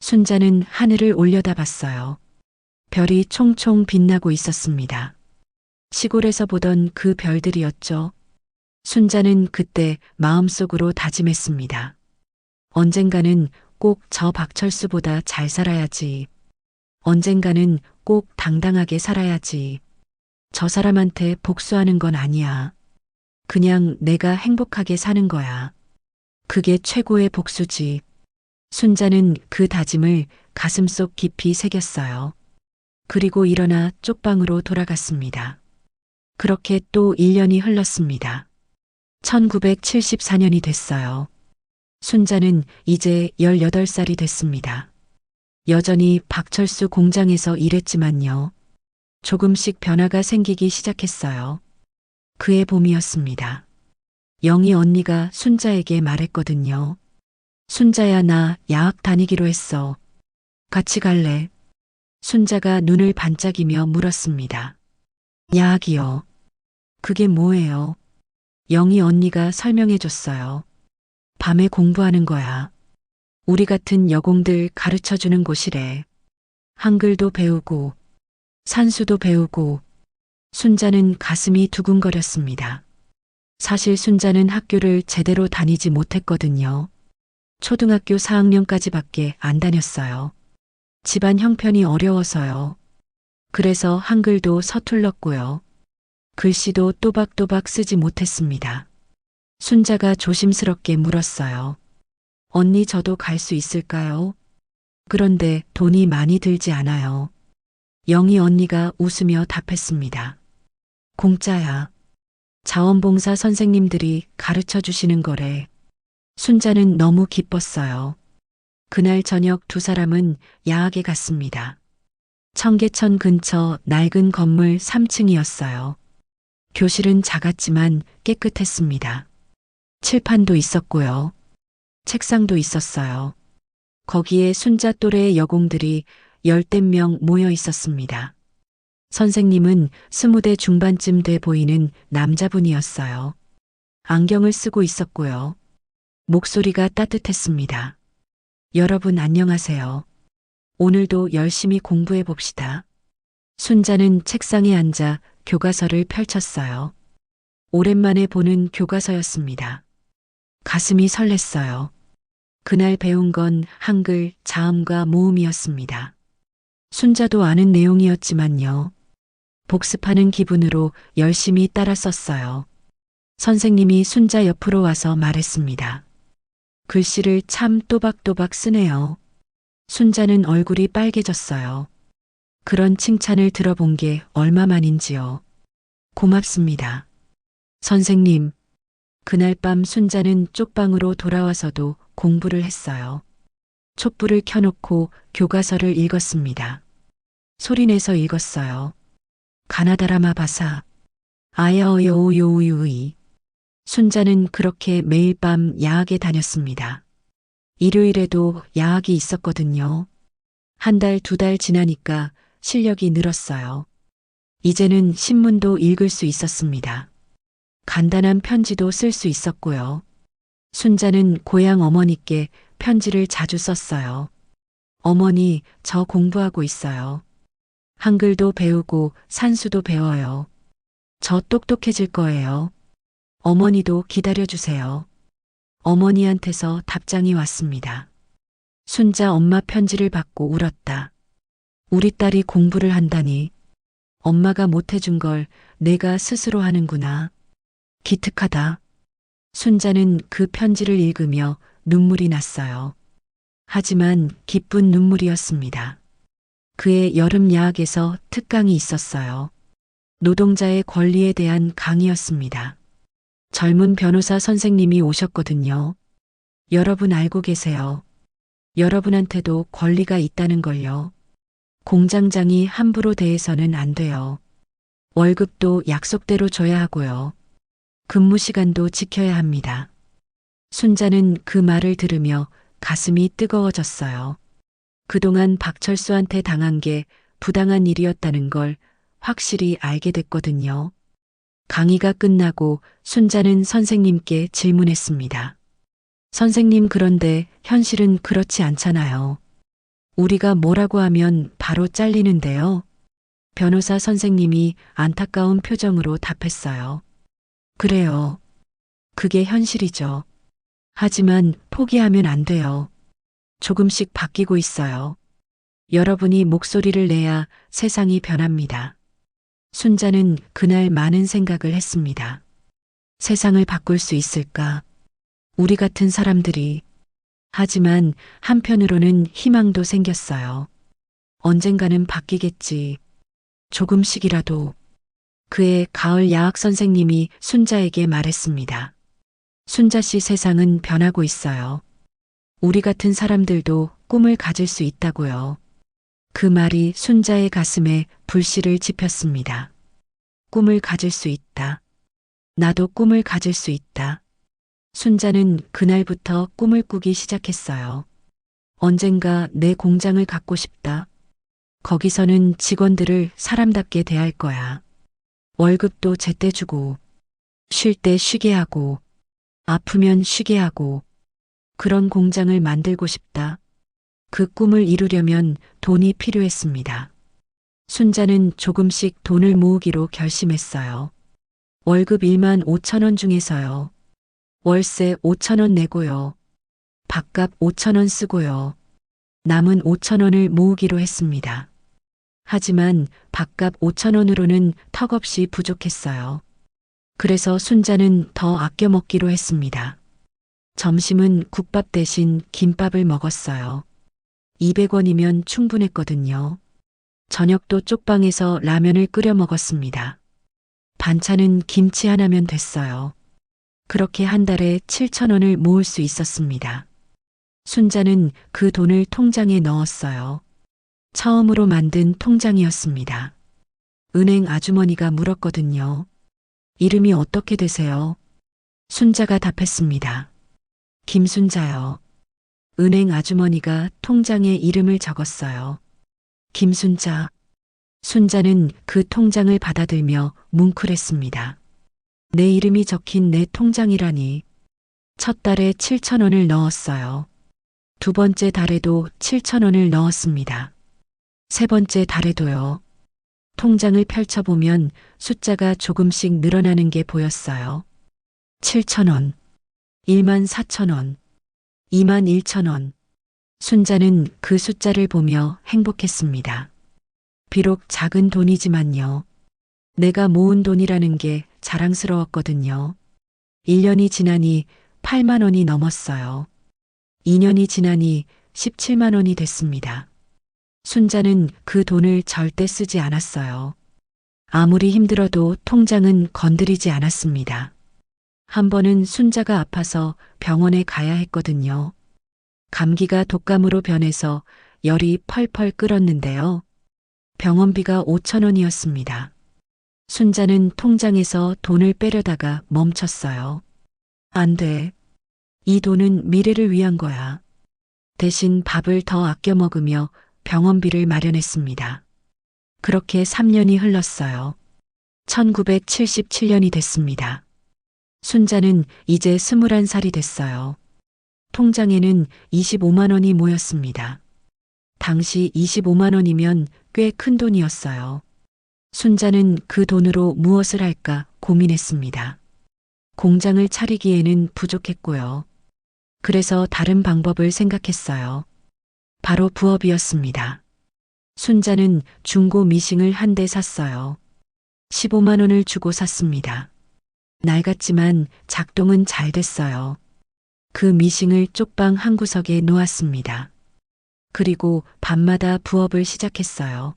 순자는 하늘을 올려다봤어요. 별이 총총 빛나고 있었습니다. 시골에서 보던 그 별들이었죠. 순자는 그때 마음속으로 다짐했습니다. 언젠가는 꼭 저 박철수보다 잘 살아야지. 언젠가는 꼭 당당하게 살아야지. 저 사람한테 복수하는 건 아니야. 그냥 내가 행복하게 사는 거야. 그게 최고의 복수지. 순자는 그 다짐을 가슴속 깊이 새겼어요. 그리고 일어나 쪽방으로 돌아갔습니다. 그렇게 또 1년이 흘렀습니다. 1974년이 됐어요. 순자는 이제 18살이 됐습니다. 여전히 박철수 공장에서 일했지만요. 조금씩 변화가 생기기 시작했어요. 그해 봄이었습니다. 영희 언니가 순자에게 말했거든요. 순자야, 나 야학 다니기로 했어. 같이 갈래? 순자가 눈을 반짝이며 물었습니다. 야학이요. 그게 뭐예요? 영희 언니가 설명해 줬어요. 밤에 공부하는 거야. 우리 같은 여공들 가르쳐 주는 곳이래. 한글도 배우고, 산수도 배우고. 순자는 가슴이 두근거렸습니다. 사실 순자는 학교를 제대로 다니지 못했거든요. 초등학교 4학년까지밖에 안 다녔어요. 집안 형편이 어려워서요. 그래서 한글도 서툴렀고요. 글씨도 또박또박 쓰지 못했습니다. 순자가 조심스럽게 물었어요. 언니, 저도 갈 수 있을까요? 그런데 돈이 많이 들지 않아요. 영희 언니가 웃으며 답했습니다. 공짜야. 자원봉사 선생님들이 가르쳐 주시는 거래. 순자는 너무 기뻤어요. 그날 저녁 두 사람은 야학에 갔습니다. 청계천 근처 낡은 건물 3층이었어요. 교실은 작았지만 깨끗했습니다. 칠판도 있었고요. 책상도 있었어요. 거기에 순자 또래의 여공들이 10명 모여 있었습니다. 선생님은 20대 중반쯤 돼 보이는 남자분이었어요. 안경을 쓰고 있었고요. 목소리가 따뜻했습니다. 여러분 안녕하세요. 오늘도 열심히 공부해 봅시다. 순자는 책상에 앉아 교과서를 펼쳤어요. 오랜만에 보는 교과서였습니다. 가슴이 설렜어요. 그날 배운 건 한글, 자음과 모음이었습니다. 순자도 아는 내용이었지만요. 복습하는 기분으로 열심히 따라 썼어요. 선생님이 순자 옆으로 와서 말했습니다. 글씨를 참 또박또박 쓰네요. 순자는 얼굴이 빨개졌어요. 그런 칭찬을 들어본 게 얼마만인지요. 고맙습니다. 선생님, 그날 밤 순자는 쪽방으로 돌아와서도 공부를 했어요. 촛불을 켜놓고 교과서를 읽었습니다. 소리내서 읽었어요. 가나다라마 바사, 아야어여오요우유의. 순자는 그렇게 매일 밤 야학에 다녔습니다. 일요일에도 야학이 있었거든요. 한 달, 두 달 지나니까 실력이 늘었어요. 이제는 신문도 읽을 수 있었습니다. 간단한 편지도 쓸 수 있었고요. 순자는 고향 어머니께 편지를 자주 썼어요. 어머니, 저 공부하고 있어요. 한글도 배우고 산수도 배워요. 저 똑똑해질 거예요. 어머니도 기다려주세요. 어머니한테서 답장이 왔습니다. 순자 엄마 편지를 받고 울었다. 우리 딸이 공부를 한다니. 엄마가 못해준 걸 내가 스스로 하는구나. 기특하다. 순자는 그 편지를 읽으며 눈물이 났어요. 하지만 기쁜 눈물이었습니다. 그의 여름 야학에서 특강이 있었어요. 노동자의 권리에 대한 강의였습니다. 젊은 변호사 선생님이 오셨거든요. 여러분 알고 계세요. 여러분한테도 권리가 있다는 걸요. 공장장이 함부로 대해서는 안 돼요. 월급도 약속대로 줘야 하고요. 근무 시간도 지켜야 합니다. 순자는 그 말을 들으며 가슴이 뜨거워졌어요. 그동안 박철수한테 당한 게 부당한 일이었다는 걸 확실히 알게 됐거든요. 강의가 끝나고 순자는 선생님께 질문했습니다. 선생님, 그런데 현실은 그렇지 않잖아요. 우리가 뭐라고 하면 바로 잘리는데요. 변호사 선생님이 안타까운 표정으로 답했어요. 그래요. 그게 현실이죠. 하지만 포기하면 안 돼요. 조금씩 바뀌고 있어요. 여러분이 목소리를 내야 세상이 변합니다. 순자는 그날 많은 생각을 했습니다. 세상을 바꿀 수 있을까? 우리 같은 사람들이. 하지만 한편으로는 희망도 생겼어요. 언젠가는 바뀌겠지. 조금씩이라도. 그의 가을 야학 선생님이 순자에게 말했습니다. 순자 씨, 세상은 변하고 있어요. 우리 같은 사람들도 꿈을 가질 수 있다고요. 그 말이 순자의 가슴에 불씨를 지폈습니다. 꿈을 가질 수 있다. 나도 꿈을 가질 수 있다. 순자는 그날부터 꿈을 꾸기 시작했어요. 언젠가 내 공장을 갖고 싶다. 거기서는 직원들을 사람답게 대할 거야. 월급도 제때 주고, 쉴 때 쉬게 하고, 아프면 쉬게 하고, 그런 공장을 만들고 싶다. 그 꿈을 이루려면 돈이 필요했습니다. 순자는 조금씩 돈을 모으기로 결심했어요. 월급 1만 5천 원 중에서요. 월세 5천 원 내고요. 밥값 5천 원 쓰고요. 남은 5천 원을 모으기로 했습니다. 하지만 밥값 5천 원으로는 턱없이 부족했어요. 그래서 순자는 더 아껴 먹기로 했습니다. 점심은 국밥 대신 김밥을 먹었어요. 200원이면 충분했거든요. 저녁도 쪽방에서 라면을 끓여 먹었습니다. 반찬은 김치 하나면 됐어요. 그렇게 한 달에 7천 원을 모을 수 있었습니다. 순자는 그 돈을 통장에 넣었어요. 처음으로 만든 통장이었습니다. 은행 아주머니가 물었거든요. 이름이 어떻게 되세요? 순자가 답했습니다. 김순자요. 은행 아주머니가 통장에 이름을 적었어요. 김순자. 순자는 그 통장을 받아들며 뭉클했습니다. 내 이름이 적힌 내 통장이라니. 첫 달에 7천 원을 넣었어요. 두 번째 달에도 7천 원을 넣었습니다. 세 번째 달에도요. 통장을 펼쳐보면 숫자가 조금씩 늘어나는 게 보였어요. 7천 원, 1만 4천 원, 2만 1천 원. 순자는 그 숫자를 보며 행복했습니다. 비록 작은 돈이지만요. 내가 모은 돈이라는 게 자랑스러웠거든요. 1년이 지나니 8만 원이 넘었어요. 2년이 지나니 17만 원이 됐습니다. 순자는 그 돈을 절대 쓰지 않았어요. 아무리 힘들어도 통장은 건드리지 않았습니다. 한 번은 순자가 아파서 병원에 가야 했거든요. 감기가 독감으로 변해서 열이 펄펄 끓었는데요. 병원비가 5천 원이었습니다. 순자는 통장에서 돈을 빼려다가 멈췄어요. 안 돼. 이 돈은 미래를 위한 거야. 대신 밥을 더 아껴 먹으며 병원비를 마련했습니다. 그렇게 3년이 흘렀어요. 1977년이 됐습니다. 순자는 이제 21살이 됐어요. 통장에는 25만 원이 모였습니다. 당시 25만 원이면 꽤 큰 돈이었어요. 순자는 그 돈으로 무엇을 할까 고민했습니다. 공장을 차리기에는 부족했고요. 그래서 다른 방법을 생각했어요. 바로 부업이었습니다. 순자는 중고 미싱을 한 대 샀어요. 15만 원을 주고 샀습니다. 낡았지만 작동은 잘 됐어요. 그 미싱을 쪽방 한 구석에 놓았습니다. 그리고 밤마다 부업을 시작했어요.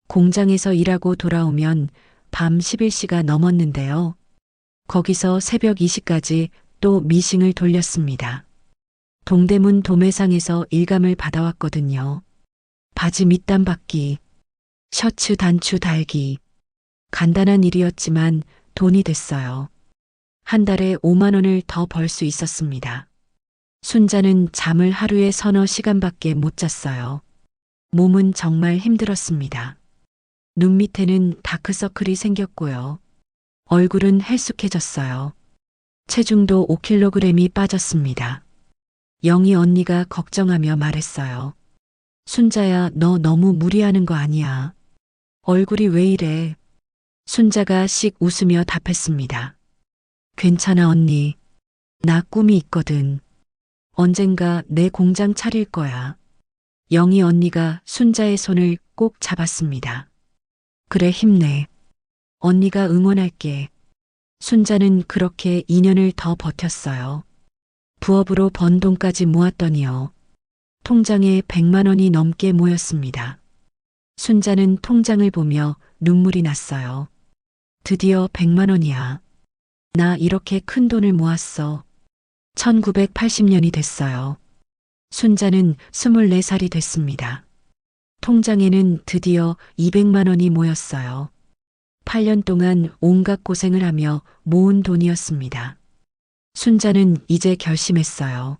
공장에서 일하고 돌아오면 밤 11시가 넘었는데요. 거기서 새벽 2시까지 또 미싱을 돌렸습니다. 동대문 도매상에서 일감을 받아왔거든요. 바지 밑단 받기, 셔츠 단추 달기. 간단한 일이었지만 돈이 됐어요. 한 달에 5만 원을 더 벌 수 있었습니다. 순자는 잠을 하루에 서너 시간밖에 못 잤어요. 몸은 정말 힘들었습니다. 눈 밑에는 다크서클이 생겼고요. 얼굴은 헬쑥해졌어요. 체중도 5kg이 빠졌습니다. 영희 언니가 걱정하며 말했어요. 순자야, 너 너무 무리하는 거 아니야. 얼굴이 왜 이래? 순자가 씩 웃으며 답했습니다. 괜찮아 언니. 나 꿈이 있거든. 언젠가 내 공장 차릴 거야. 영희 언니가 순자의 손을 꼭 잡았습니다. 그래 힘내. 언니가 응원할게. 순자는 그렇게 2년을 더 버텼어요. 부업으로 번 돈까지 모았더니요. 통장에 100만 원이 넘게 모였습니다. 순자는 통장을 보며 눈물이 났어요. 드디어 100만 원이야. 나 이렇게 큰 돈을 모았어. 1980년이 됐어요. 순자는 24살이 됐습니다. 통장에는 드디어 200만 원이 모였어요. 8년 동안 온갖 고생을 하며 모은 돈이었습니다. 순자는 이제 결심했어요.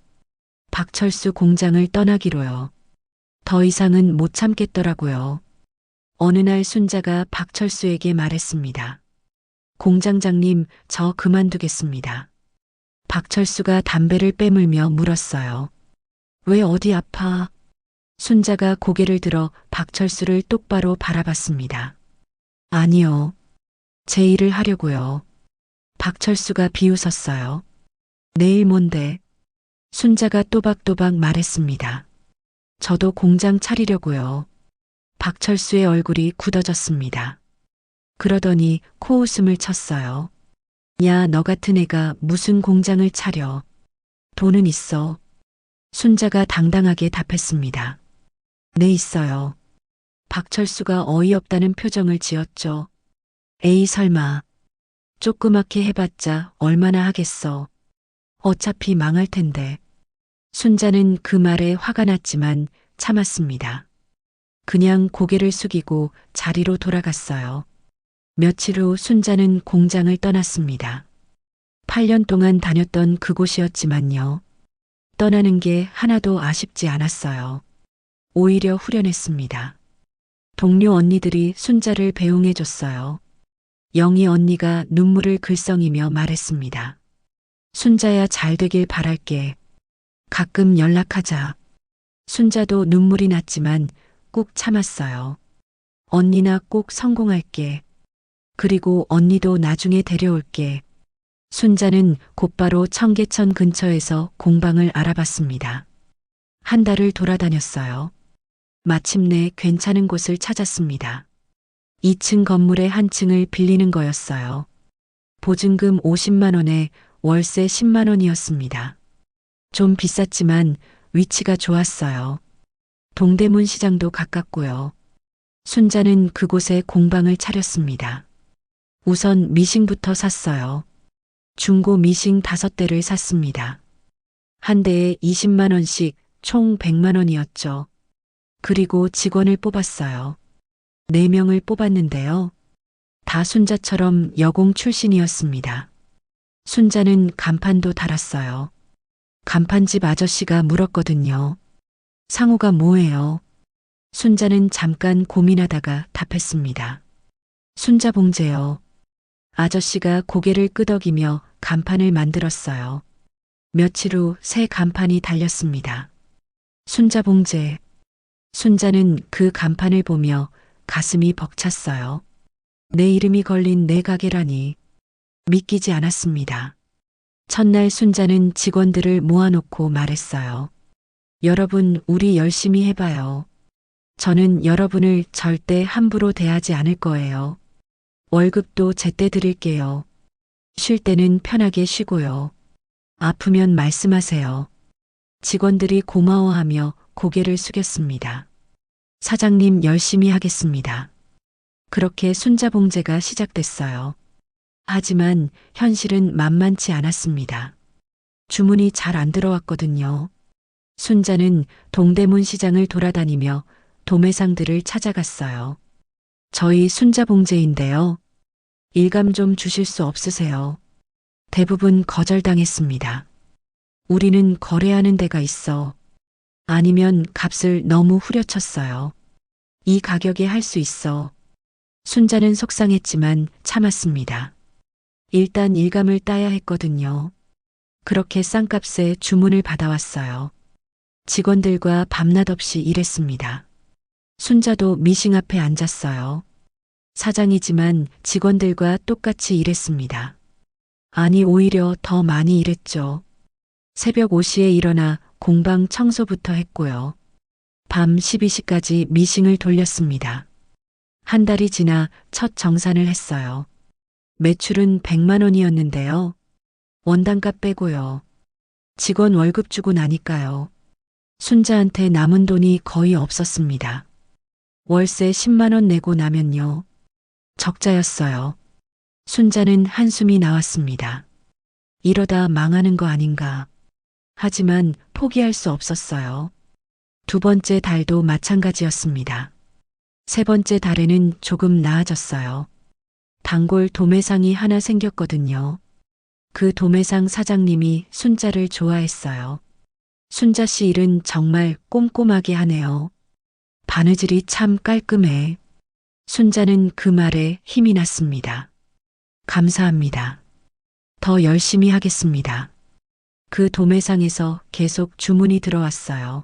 박철수 공장을 떠나기로요. 더 이상은 못 참겠더라고요. 어느 날 순자가 박철수에게 말했습니다. 공장장님, 저 그만두겠습니다. 박철수가 담배를 빼물며 물었어요. 왜 어디 아파? 순자가 고개를 들어 박철수를 똑바로 바라봤습니다. 아니요. 제 일을 하려고요. 박철수가 비웃었어요. 내일 뭔데? 순자가 또박또박 말했습니다. 저도 공장 차리려고요. 박철수의 얼굴이 굳어졌습니다. 그러더니 코웃음을 쳤어요. 야, 너 같은 애가 무슨 공장을 차려. 돈은 있어. 순자가 당당하게 답했습니다. 네, 있어요. 박철수가 어이없다는 표정을 지었죠. 에이, 설마. 조그맣게 해봤자 얼마나 하겠어. 어차피 망할 텐데. 순자는 그 말에 화가 났지만 참았습니다. 그냥 고개를 숙이고 자리로 돌아갔어요. 며칠 후 순자는 공장을 떠났습니다. 8년 동안 다녔던 그곳이었지만요. 떠나는 게 하나도 아쉽지 않았어요. 오히려 후련했습니다. 동료 언니들이 순자를 배웅해줬어요. 영희 언니가 눈물을 글썽이며 말했습니다. 순자야, 잘 되길 바랄게. 가끔 연락하자. 순자도 눈물이 났지만 꾹 참았어요. 언니나 꼭 성공할게. 그리고 언니도 나중에 데려올게. 순자는 곧바로 청계천 근처에서 공방을 알아봤습니다. 한 달을 돌아다녔어요. 마침내 괜찮은 곳을 찾았습니다. 2층 건물의 한 층을 빌리는 거였어요. 보증금 50만 원에 월세 10만 원이었습니다. 좀 비쌌지만 위치가 좋았어요. 동대문 시장도 가깝고요. 순자는 그곳에 공방을 차렸습니다. 우선 미싱부터 샀어요. 중고 미싱 5대를 샀습니다. 한 대에 20만 원씩 총 100만 원이었죠. 그리고 직원을 뽑았어요. 4명을 뽑았는데요. 다 순자처럼 여공 출신이었습니다. 순자는 간판도 달았어요. 간판집 아저씨가 물었거든요. 상호가 뭐예요? 순자는 잠깐 고민하다가 답했습니다. 순자봉제요. 아저씨가 고개를 끄덕이며 간판을 만들었어요. 며칠 후 새 간판이 달렸습니다. 순자봉제. 순자는 그 간판을 보며 가슴이 벅찼어요. 내 이름이 걸린 내 가게라니. 믿기지 않았습니다. 첫날 순자는 직원들을 모아놓고 말했어요. 여러분, 우리 열심히 해봐요. 저는 여러분을 절대 함부로 대하지 않을 거예요. 월급도 제때 드릴게요. 쉴 때는 편하게 쉬고요. 아프면 말씀하세요. 직원들이 고마워하며 고개를 숙였습니다. 사장님 열심히 하겠습니다. 그렇게 순자봉제가 시작됐어요. 하지만 현실은 만만치 않았습니다. 주문이 잘 안 들어왔거든요. 순자는 동대문 시장을 돌아다니며 도매상들을 찾아갔어요. 저희 순자봉제인데요. 일감 좀 주실 수 없으세요? 대부분 거절당했습니다. 우리는 거래하는 데가 있어. 아니면 값을 너무 후려쳤어요. 이 가격에 할 수 있어. 순자는 속상했지만 참았습니다. 일단 일감을 따야 했거든요. 그렇게 싼 값에 주문을 받아왔어요. 직원들과 밤낮 없이 일했습니다. 순자도 미싱 앞에 앉았어요. 사장이지만 직원들과 똑같이 일했습니다. 아니, 오히려 더 많이 일했죠. 새벽 5시에 일어나 공방 청소부터 했고요. 밤 12시까지 미싱을 돌렸습니다. 한 달이 지나 첫 정산을 했어요. 매출은 100만 원이었는데요. 원단값 빼고요. 직원 월급 주고 나니까요. 순자한테 남은 돈이 거의 없었습니다. 월세 10만 원 내고 나면요. 적자였어요. 순자는 한숨이 나왔습니다. 이러다 망하는 거 아닌가. 하지만 포기할 수 없었어요. 두 번째 달도 마찬가지였습니다. 세 번째 달에는 조금 나아졌어요. 단골 도매상이 하나 생겼거든요. 그 도매상 사장님이 순자를 좋아했어요. 순자 씨 일은 정말 꼼꼼하게 하네요. 바느질이 참 깔끔해. 순자는 그 말에 힘이 났습니다. 감사합니다. 더 열심히 하겠습니다. 그 도매상에서 계속 주문이 들어왔어요.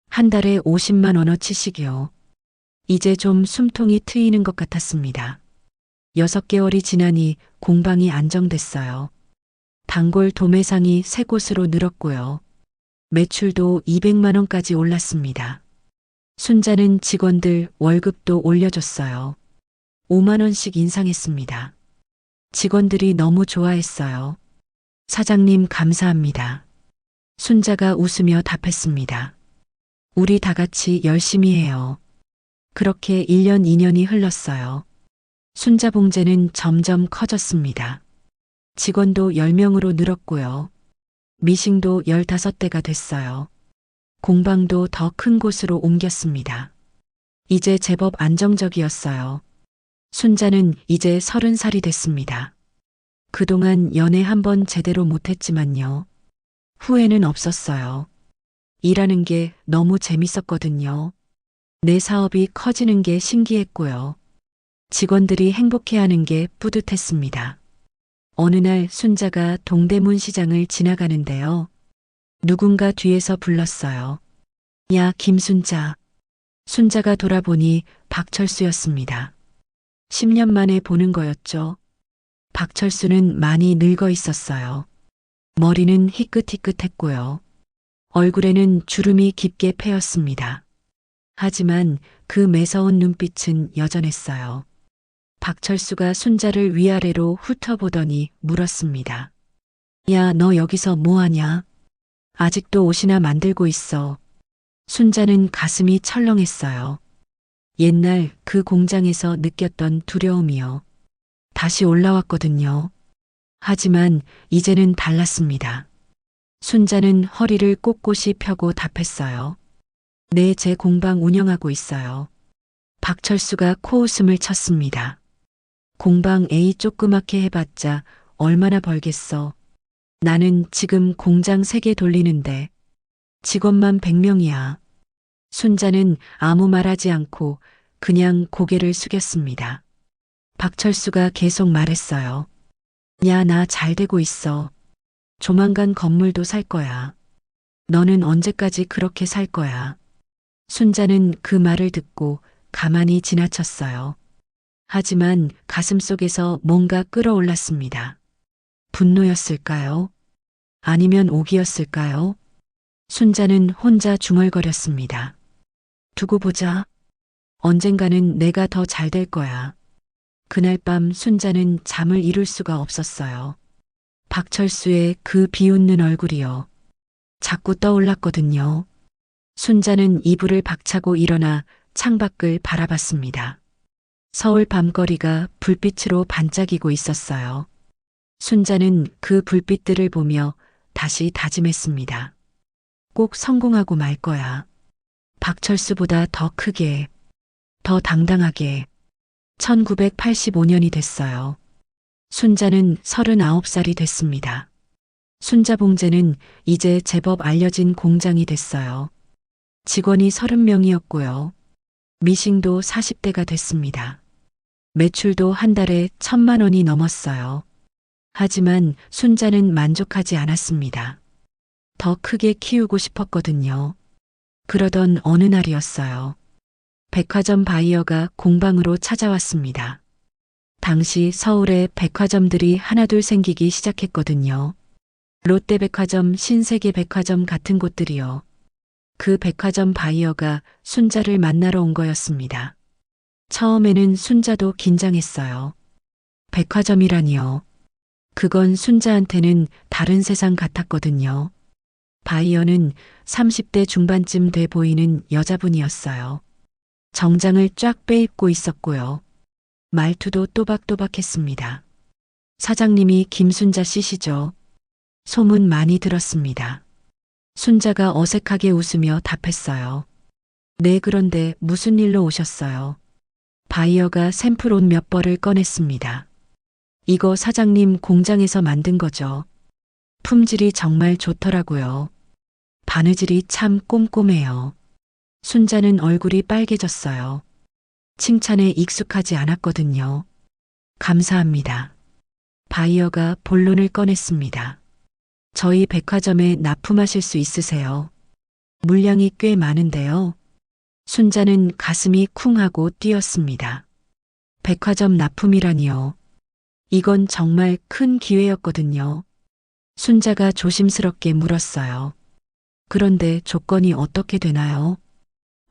한 달에 50만 원어치씩이요. 이제 좀 숨통이 트이는 것 같았습니다. 6개월이 지나니 공방이 안정됐어요. 단골 도매상이 3곳으로 늘었고요. 매출도 200만 원까지 올랐습니다. 순자는 직원들 월급도 올려줬어요. 5만 원씩 인상했습니다. 직원들이 너무 좋아했어요. 사장님 감사합니다. 순자가 웃으며 답했습니다. 우리 다 같이 열심히 해요. 그렇게 1년 2년이 흘렀어요. 순자봉제는 점점 커졌습니다. 직원도 10명으로 늘었고요. 미싱도 15대가 됐어요. 공방도 더 큰 곳으로 옮겼습니다. 이제 제법 안정적이었어요. 순자는 이제 30살이 됐습니다. 그동안 연애 한 번 제대로 못했지만요. 후회는 없었어요. 일하는 게 너무 재밌었거든요. 내 사업이 커지는 게 신기했고요. 직원들이 행복해하는 게 뿌듯했습니다. 어느 날 순자가 동대문 시장을 지나가는데요. 누군가 뒤에서 불렀어요. 야, 김순자. 순자가 돌아보니 박철수였습니다. 10년 만에 보는 거였죠. 박철수는 많이 늙어 있었어요. 머리는 희끗희끗했고요. 얼굴에는 주름이 깊게 패였습니다. 하지만 그 매서운 눈빛은 여전했어요. 박철수가 순자를 위아래로 훑어보더니 물었습니다. 야, 너 여기서 뭐 하냐? 아직도 옷이나 만들고 있어. 순자는 가슴이 철렁했어요. 옛날 그 공장에서 느꼈던 두려움이요. 다시 올라왔거든요. 하지만 이제는 달랐습니다. 순자는 허리를 꼿꼿이 펴고 답했어요. 네, 제 공방 운영하고 있어요. 박철수가 코웃음을 쳤습니다. 공방 A 조그맣게 해봤자 얼마나 벌겠어. 나는 지금 공장 3개 돌리는데 직원만 100명이야. 순자는 아무 말하지 않고 그냥 고개를 숙였습니다. 박철수가 계속 말했어요. 야, 나 잘 되고 있어. 조만간 건물도 살 거야. 너는 언제까지 그렇게 살 거야. 순자는 그 말을 듣고 가만히 지나쳤어요. 하지만 가슴속에서 뭔가 끌어올랐습니다. 분노였을까요? 아니면 오기였을까요? 순자는 혼자 중얼거렸습니다. 두고 보자. 언젠가는 내가 더 잘 될 거야. 그날 밤 순자는 잠을 이룰 수가 없었어요. 박철수의 그 비웃는 얼굴이요. 자꾸 떠올랐거든요. 순자는 이불을 박차고 일어나 창밖을 바라봤습니다. 서울 밤거리가 불빛으로 반짝이고 있었어요. 순자는 그 불빛들을 보며 다시 다짐했습니다. 꼭 성공하고 말 거야. 박철수보다 더 크게, 더 당당하게. 1985년이 됐어요. 순자는 39살이 됐습니다. 순자봉제는 이제 제법 알려진 공장이 됐어요. 직원이 30명이었고요. 미싱도 40대가 됐습니다. 매출도 한 달에 1,000만 원이 넘었어요. 하지만 순자는 만족하지 않았습니다. 더 크게 키우고 싶었거든요. 그러던 어느 날이었어요. 백화점 바이어가 공방으로 찾아왔습니다. 당시 서울에 백화점들이 하나둘 생기기 시작했거든요. 롯데백화점, 신세계백화점 같은 곳들이요. 그 백화점 바이어가 순자를 만나러 온 거였습니다. 처음에는 순자도 긴장했어요. 백화점이라니요. 그건 순자한테는 다른 세상 같았거든요. 바이어는 30대 중반쯤 돼 보이는 여자분이었어요. 정장을 쫙 빼입고 있었고요. 말투도 또박또박했습니다. 사장님이 김순자 씨시죠? 소문 많이 들었습니다. 순자가 어색하게 웃으며 답했어요. 네, 그런데 무슨 일로 오셨어요? 바이어가 샘플 옷 몇 벌을 꺼냈습니다. 이거 사장님 공장에서 만든 거죠. 품질이 정말 좋더라고요. 바느질이 참 꼼꼼해요. 순자는 얼굴이 빨개졌어요. 칭찬에 익숙하지 않았거든요. 감사합니다. 바이어가 본론을 꺼냈습니다. 저희 백화점에 납품하실 수 있으세요? 물량이 꽤 많은데요. 순자는 가슴이 쿵 하고 뛰었습니다. 백화점 납품이라니요. 이건 정말 큰 기회였거든요. 순자가 조심스럽게 물었어요. 그런데 조건이 어떻게 되나요?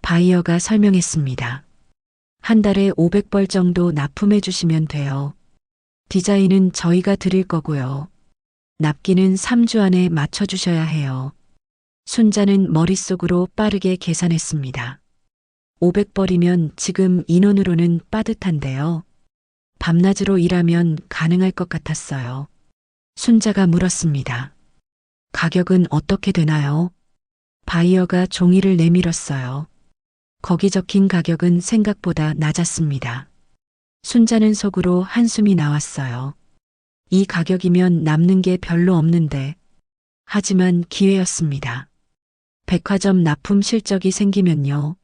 바이어가 설명했습니다. 한 달에 500벌 정도 납품해 주시면 돼요. 디자인은 저희가 드릴 거고요. 납기는 3주 안에 맞춰주셔야 해요. 순자는 머릿속으로 빠르게 계산했습니다. 500벌이면 지금 인원으로는 빠듯한데요. 밤낮으로 일하면 가능할 것 같았어요. 순자가 물었습니다. 가격은 어떻게 되나요? 바이어가 종이를 내밀었어요. 거기 적힌 가격은 생각보다 낮았습니다. 순자는 속으로 한숨이 나왔어요. 이 가격이면 남는 게 별로 없는데. 하지만 기회였습니다. 백화점 납품 실적이 생기면요.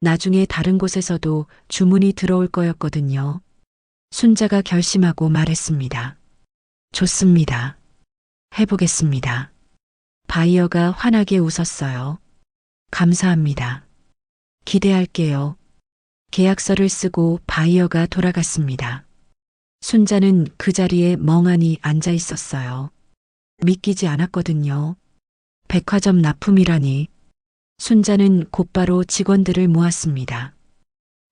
나중에 다른 곳에서도 주문이 들어올 거였거든요. 순자가 결심하고 말했습니다. 좋습니다. 해보겠습니다. 바이어가 환하게 웃었어요. 감사합니다. 기대할게요. 계약서를 쓰고 바이어가 돌아갔습니다. 순자는 그 자리에 멍하니 앉아 있었어요. 믿기지 않았거든요. 백화점 납품이라니. 순자는 곧바로 직원들을 모았습니다.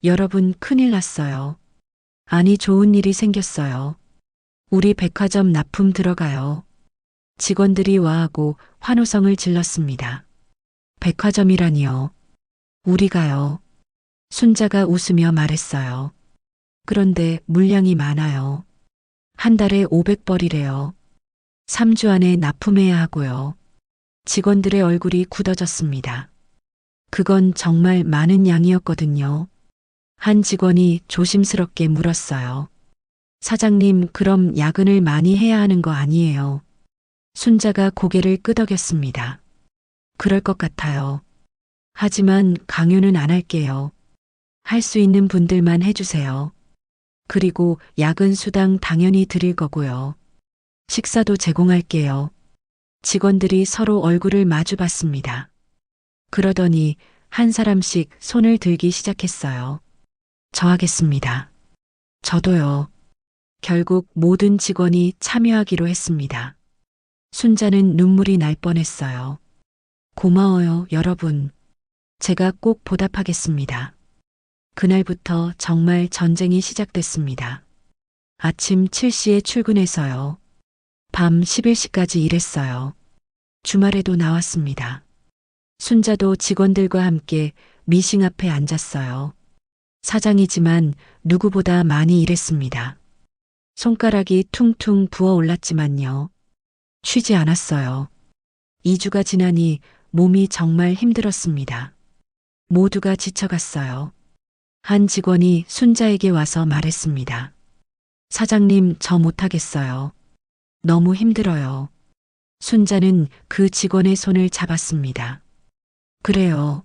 여러분, 큰일 났어요. 아니, 좋은 일이 생겼어요. 우리 백화점 납품 들어가요. 직원들이 와하고 환호성을 질렀습니다. 백화점이라니요. 우리가요. 순자가 웃으며 말했어요. 그런데 물량이 많아요. 한 달에 500벌이래요. 3주 안에 납품해야 하고요. 직원들의 얼굴이 굳어졌습니다. 그건 정말 많은 양이었거든요. 한 직원이 조심스럽게 물었어요. 사장님, 그럼 야근을 많이 해야 하는 거 아니에요? 순자가 고개를 끄덕였습니다. 그럴 것 같아요. 하지만 강요는 안 할게요. 할 수 있는 분들만 해주세요. 그리고 야근 수당 당연히 드릴 거고요. 식사도 제공할게요. 직원들이 서로 얼굴을 마주 봤습니다. 그러더니 한 사람씩 손을 들기 시작했어요. 저 하겠습니다. 저도요. 결국 모든 직원이 참여하기로 했습니다. 순자는 눈물이 날 뻔했어요. 고마워요, 여러분. 제가 꼭 보답하겠습니다. 그날부터 정말 전쟁이 시작됐습니다. 아침 7시에 출근해서요. 밤 11시까지 일했어요. 주말에도 나왔습니다. 순자도 직원들과 함께 미싱 앞에 앉았어요. 사장이지만 누구보다 많이 일했습니다. 손가락이 퉁퉁 부어 올랐지만요. 쉬지 않았어요. 2주가 지나니 몸이 정말 힘들었습니다. 모두가 지쳐갔어요. 한 직원이 순자에게 와서 말했습니다. 사장님, 저 못하겠어요. 너무 힘들어요. 순자는 그 직원의 손을 잡았습니다. 그래요.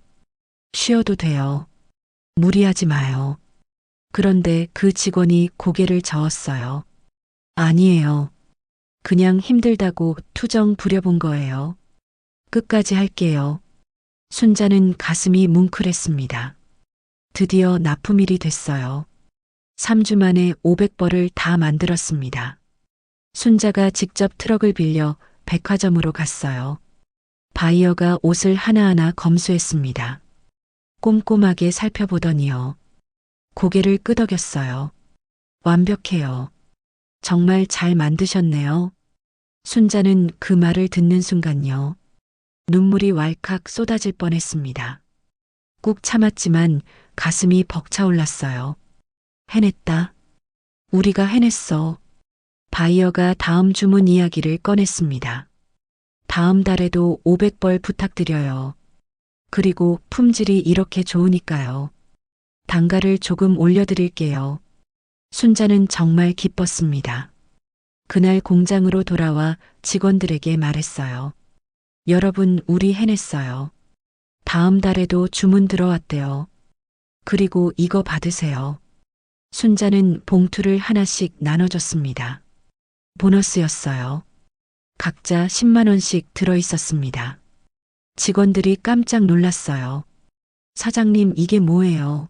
쉬어도 돼요. 무리하지 마요. 그런데 그 직원이 고개를 저었어요. 아니에요. 그냥 힘들다고 투정 부려본 거예요. 끝까지 할게요. 순자는 가슴이 뭉클했습니다. 드디어 납품일이 됐어요. 3주 만에 500벌을 다 만들었습니다. 순자가 직접 트럭을 빌려 백화점으로 갔어요. 바이어가 옷을 하나하나 검수했습니다. 꼼꼼하게 살펴보더니요. 고개를 끄덕였어요. 완벽해요. 정말 잘 만드셨네요. 순자는 그 말을 듣는 순간요. 눈물이 왈칵 쏟아질 뻔했습니다. 꾹 참았지만 가슴이 벅차올랐어요. 해냈다. 우리가 해냈어. 바이어가 다음 주문 이야기를 꺼냈습니다. 다음 달에도 500벌 부탁드려요. 그리고 품질이 이렇게 좋으니까요. 단가를 조금 올려드릴게요. 순자는 정말 기뻤습니다. 그날 공장으로 돌아와 직원들에게 말했어요. 여러분, 우리 해냈어요. 다음 달에도 주문 들어왔대요. 그리고 이거 받으세요. 순자는 봉투를 하나씩 나눠줬습니다. 보너스였어요. 각자 10만 원씩 들어 있었습니다. 직원들이 깜짝 놀랐어요. 사장님, 이게 뭐예요?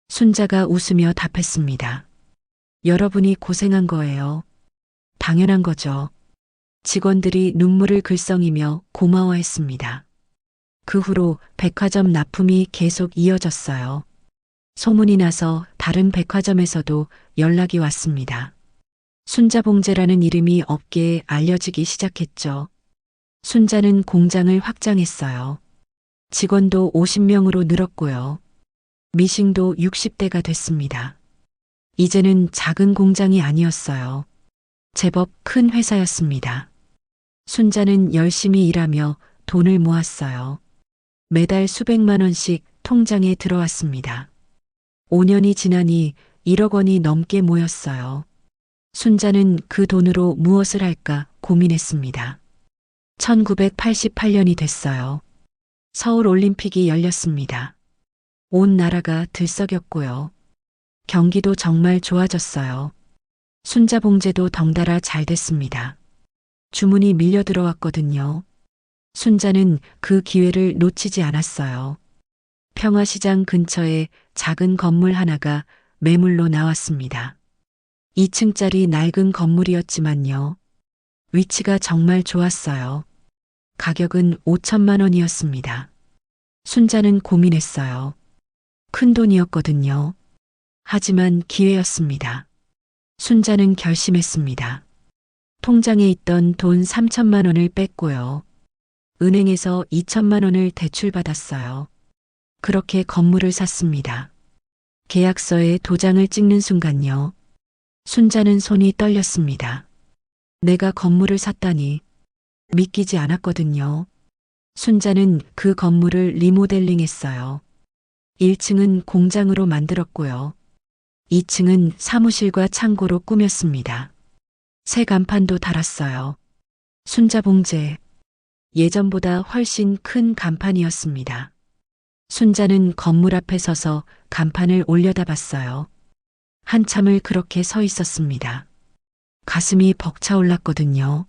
순자가 웃으며 답했습니다. 여러분이 고생한 거예요. 당연한 거죠. 직원들이 눈물을 글썽이며 고마워했습니다. 그 후로 백화점 납품이 계속 이어졌어요. 소문이 나서 다른 백화점에서도 연락이 왔습니다. 순자봉제라는 이름이 업계에 알려지기 시작했죠. 순자는 공장을 확장했어요. 직원도 50명으로 늘었고요. 미싱도 60대가 됐습니다. 이제는 작은 공장이 아니었어요. 제법 큰 회사였습니다. 순자는 열심히 일하며 돈을 모았어요. 매달 수백만 원씩 통장에 들어왔습니다. 5년이 지나니 1억 원이 넘게 모였어요. 순자는 그 돈으로 무엇을 할까 고민했습니다. 1988년이 됐어요. 서울 올림픽이 열렸습니다. 온 나라가 들썩였고요. 경기도 정말 좋아졌어요. 순자 봉제도 덩달아 잘 됐습니다. 주문이 밀려 들어왔거든요. 순자는 그 기회를 놓치지 않았어요. 평화시장 근처에 작은 건물 하나가 매물로 나왔습니다. 2층짜리 낡은 건물이었지만요. 위치가 정말 좋았어요. 가격은 5천만 원이었습니다. 순자는 고민했어요. 큰 돈이었거든요. 하지만 기회였습니다. 순자는 결심했습니다. 통장에 있던 돈 3천만 원을 뺐고요. 은행에서 2천만 원을 대출받았어요. 그렇게 건물을 샀습니다. 계약서에 도장을 찍는 순간요. 순자는 손이 떨렸습니다. 내가 건물을 샀다니 믿기지 않았거든요. 순자는 그 건물을 리모델링 했어요. 1층은 공장으로 만들었고요. 2층은 사무실과 창고로 꾸몄습니다. 새 간판도 달았어요. 순자 봉제. 예전보다 훨씬 큰 간판이었습니다. 순자는 건물 앞에 서서 간판을 올려다봤어요. 한참을 그렇게 서 있었습니다. 가슴이 벅차올랐거든요.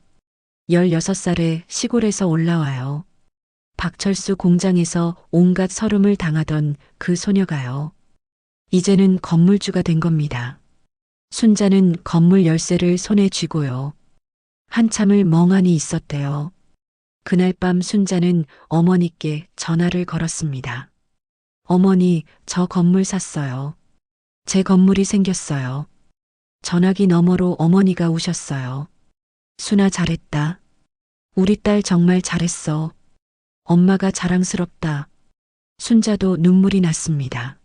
16살에 시골에서 올라와요. 박철수 공장에서 온갖 서름을 당하던 그 소녀가요. 이제는 건물주가 된 겁니다. 순자는 건물 열쇠를 손에 쥐고요. 한참을 멍하니 있었대요. 그날 밤 순자는 어머니께 전화를 걸었습니다. 어머니, 저 건물 샀어요. 제 건물이 생겼어요. 전화기 너머로 어머니가 우셨어요. 순아 잘했다. 우리 딸 정말 잘했어. 엄마가 자랑스럽다. 순자도 눈물이 났습니다.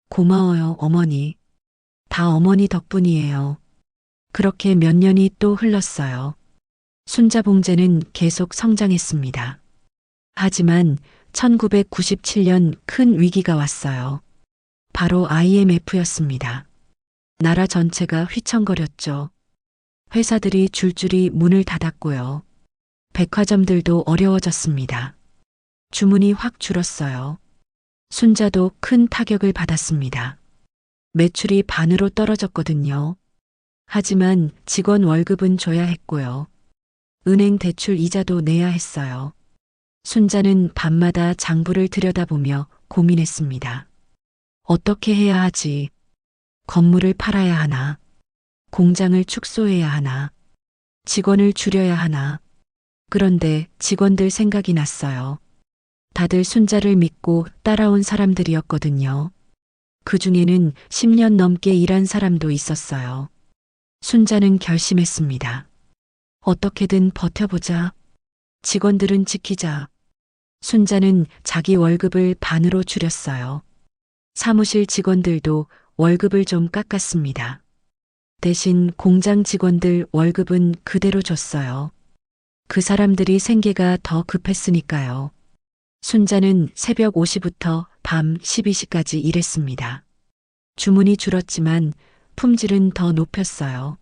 고마워요, 어머니. 다 어머니 덕분이에요. 그렇게 몇 년이 또 흘렀어요. 순자 봉제는 계속 성장했습니다. 하지만 1997년 큰 위기가 왔어요. 바로 IMF였습니다. 나라 전체가 휘청거렸죠. 회사들이 줄줄이 문을 닫았고요. 백화점들도 어려워졌습니다. 주문이 확 줄었어요. 순자도 큰 타격을 받았습니다. 매출이 반으로 떨어졌거든요. 하지만 직원 월급은 줘야 했고요. 은행 대출 이자도 내야 했어요. 순자는 밤마다 장부를 들여다보며 고민했습니다. 어떻게 해야 하지? 건물을 팔아야 하나? 공장을 축소해야 하나? 직원을 줄여야 하나? 그런데 직원들 생각이 났어요. 다들 순자를 믿고 따라온 사람들이었거든요. 그 중에는 10년 넘게 일한 사람도 있었어요. 순자는 결심했습니다. 어떻게든 버텨보자. 직원들은 지키자. 순자는 자기 월급을 반으로 줄였어요. 사무실 직원들도 월급을 좀 깎았습니다. 대신 공장 직원들 월급은 그대로 줬어요. 그 사람들이 생계가 더 급했으니까요. 순자는 새벽 5시부터 밤 12시까지 일했습니다. 주문이 줄었지만 품질은 더 높였어요.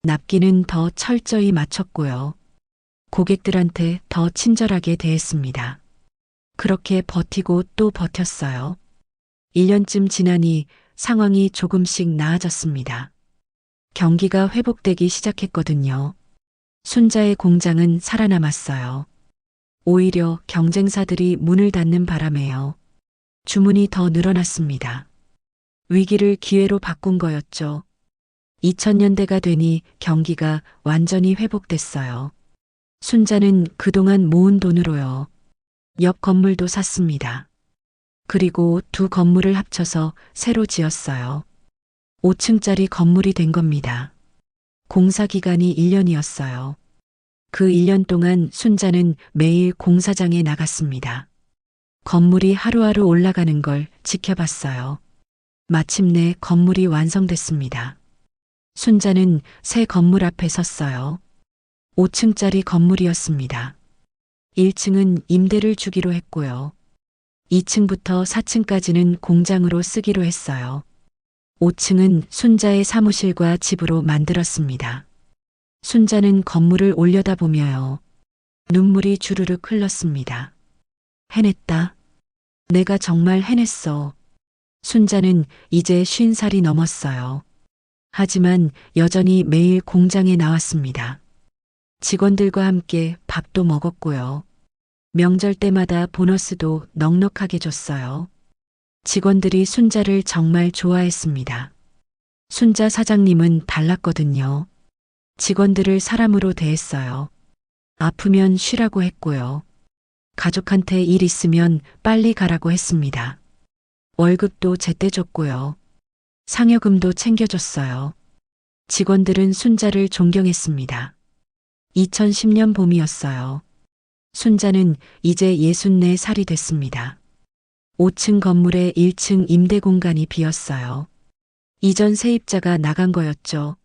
납기는 더 철저히 맞췄고요. 고객들한테 더 친절하게 대했습니다. 그렇게 버티고 또 버텼어요. 1년쯤 지나니 상황이 조금씩 나아졌습니다. 경기가 회복되기 시작했거든요. 순자의 공장은 살아남았어요. 오히려 경쟁사들이 문을 닫는 바람에요. 주문이 더 늘어났습니다. 위기를 기회로 바꾼 거였죠. 2000년대가 되니 경기가 완전히 회복됐어요. 순자는 그동안 모은 돈으로요. 옆 건물도 샀습니다. 그리고 두 건물을 합쳐서 새로 지었어요. 5층짜리 건물이 된 겁니다. 공사 기간이 1년이었어요. 그 1년 동안 순자는 매일 공사장에 나갔습니다. 건물이 하루하루 올라가는 걸 지켜봤어요. 마침내 건물이 완성됐습니다. 순자는 새 건물 앞에 섰어요. 5층짜리 건물이었습니다. 1층은 임대를 주기로 했고요. 2층부터 4층까지는 공장으로 쓰기로 했어요. 5층은 순자의 사무실과 집으로 만들었습니다. 순자는 건물을 올려다보며요. 눈물이 주르륵 흘렀습니다. 해냈다. 내가 정말 해냈어. 순자는 이제 50살이 넘었어요. 하지만 여전히 매일 공장에 나왔습니다. 직원들과 함께 밥도 먹었고요. 명절 때마다 보너스도 넉넉하게 줬어요. 직원들이 순자를 정말 좋아했습니다. 순자 사장님은 달랐거든요. 직원들을 사람으로 대했어요. 아프면 쉬라고 했고요. 가족한테 일 있으면 빨리 가라고 했습니다. 월급도 제때 줬고요. 상여금도 챙겨줬어요. 직원들은 순자를 존경했습니다. 2010년 봄이었어요. 순자는 이제 64살이 됐습니다. 5층 건물의 1층 임대 공간이 비었어요. 이전 세입자가 나간 거였죠.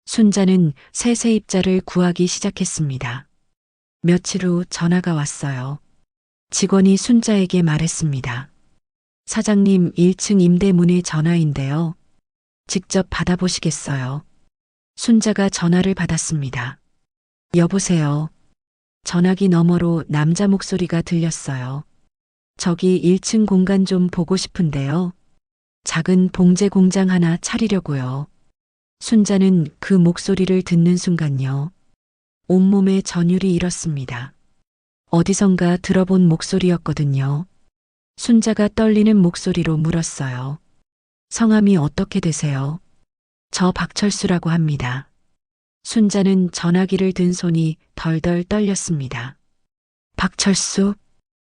순자는 새 세입자를 구하기 시작했습니다. 며칠 후 전화가 왔어요. 직원이 순자에게 말했습니다. 사장님 1층 임대문의 전화인데요. 직접 받아보시겠어요? 순자가 전화를 받았습니다. 여보세요. 전화기 너머로 남자 목소리가 들렸어요. 저기 1층 공간 좀 보고 싶은데요. 작은 봉제 공장 하나 차리려고요. 순자는 그 목소리를 듣는 순간요. 온몸에 전율이 일었습니다. 어디선가 들어본 목소리였거든요. 순자가 떨리는 목소리로 물었어요. 성함이 어떻게 되세요? 저 박철수라고 합니다. 순자는 전화기를 든 손이 덜덜 떨렸습니다. 박철수?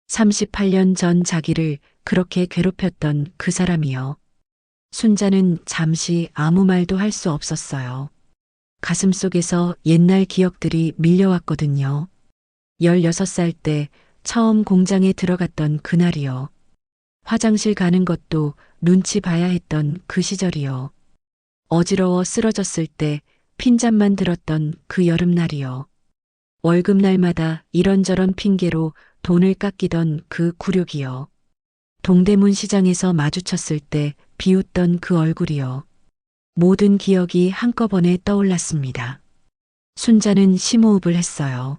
38년 전 자기를 그렇게 괴롭혔던 그 사람이요. 순자는 잠시 아무 말도 할 수 없었어요. 가슴속에서 옛날 기억들이 밀려왔거든요. 16살 때 처음 공장에 들어갔던 그날이요. 화장실 가는 것도 눈치 봐야 했던 그 시절이요. 어지러워 쓰러졌을 때 핀잔만 들었던 그 여름날이요. 월급날마다 이런저런 핑계로 돈을 깎이던 그 굴욕이요. 동대문 시장에서 마주쳤을 때 비웃던 그 얼굴이요. 모든 기억이 한꺼번에 떠올랐습니다. 순자는 심호흡을 했어요.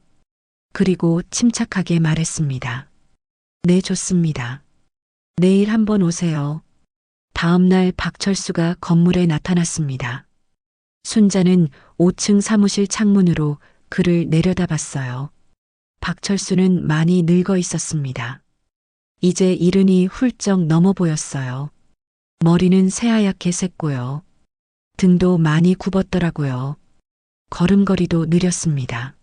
그리고 침착하게 말했습니다. 네, 좋습니다. 내일 한번 오세요. 다음 날 박철수가 건물에 나타났습니다. 순자는 5층 사무실 창문으로 그를 내려다봤어요. 박철수는 많이 늙어 있었습니다. 이제 이른이 훌쩍 넘어 보였어요. 머리는 새하얗게 샜고요. 등도 많이 굽었더라고요. 걸음걸이도 느렸습니다.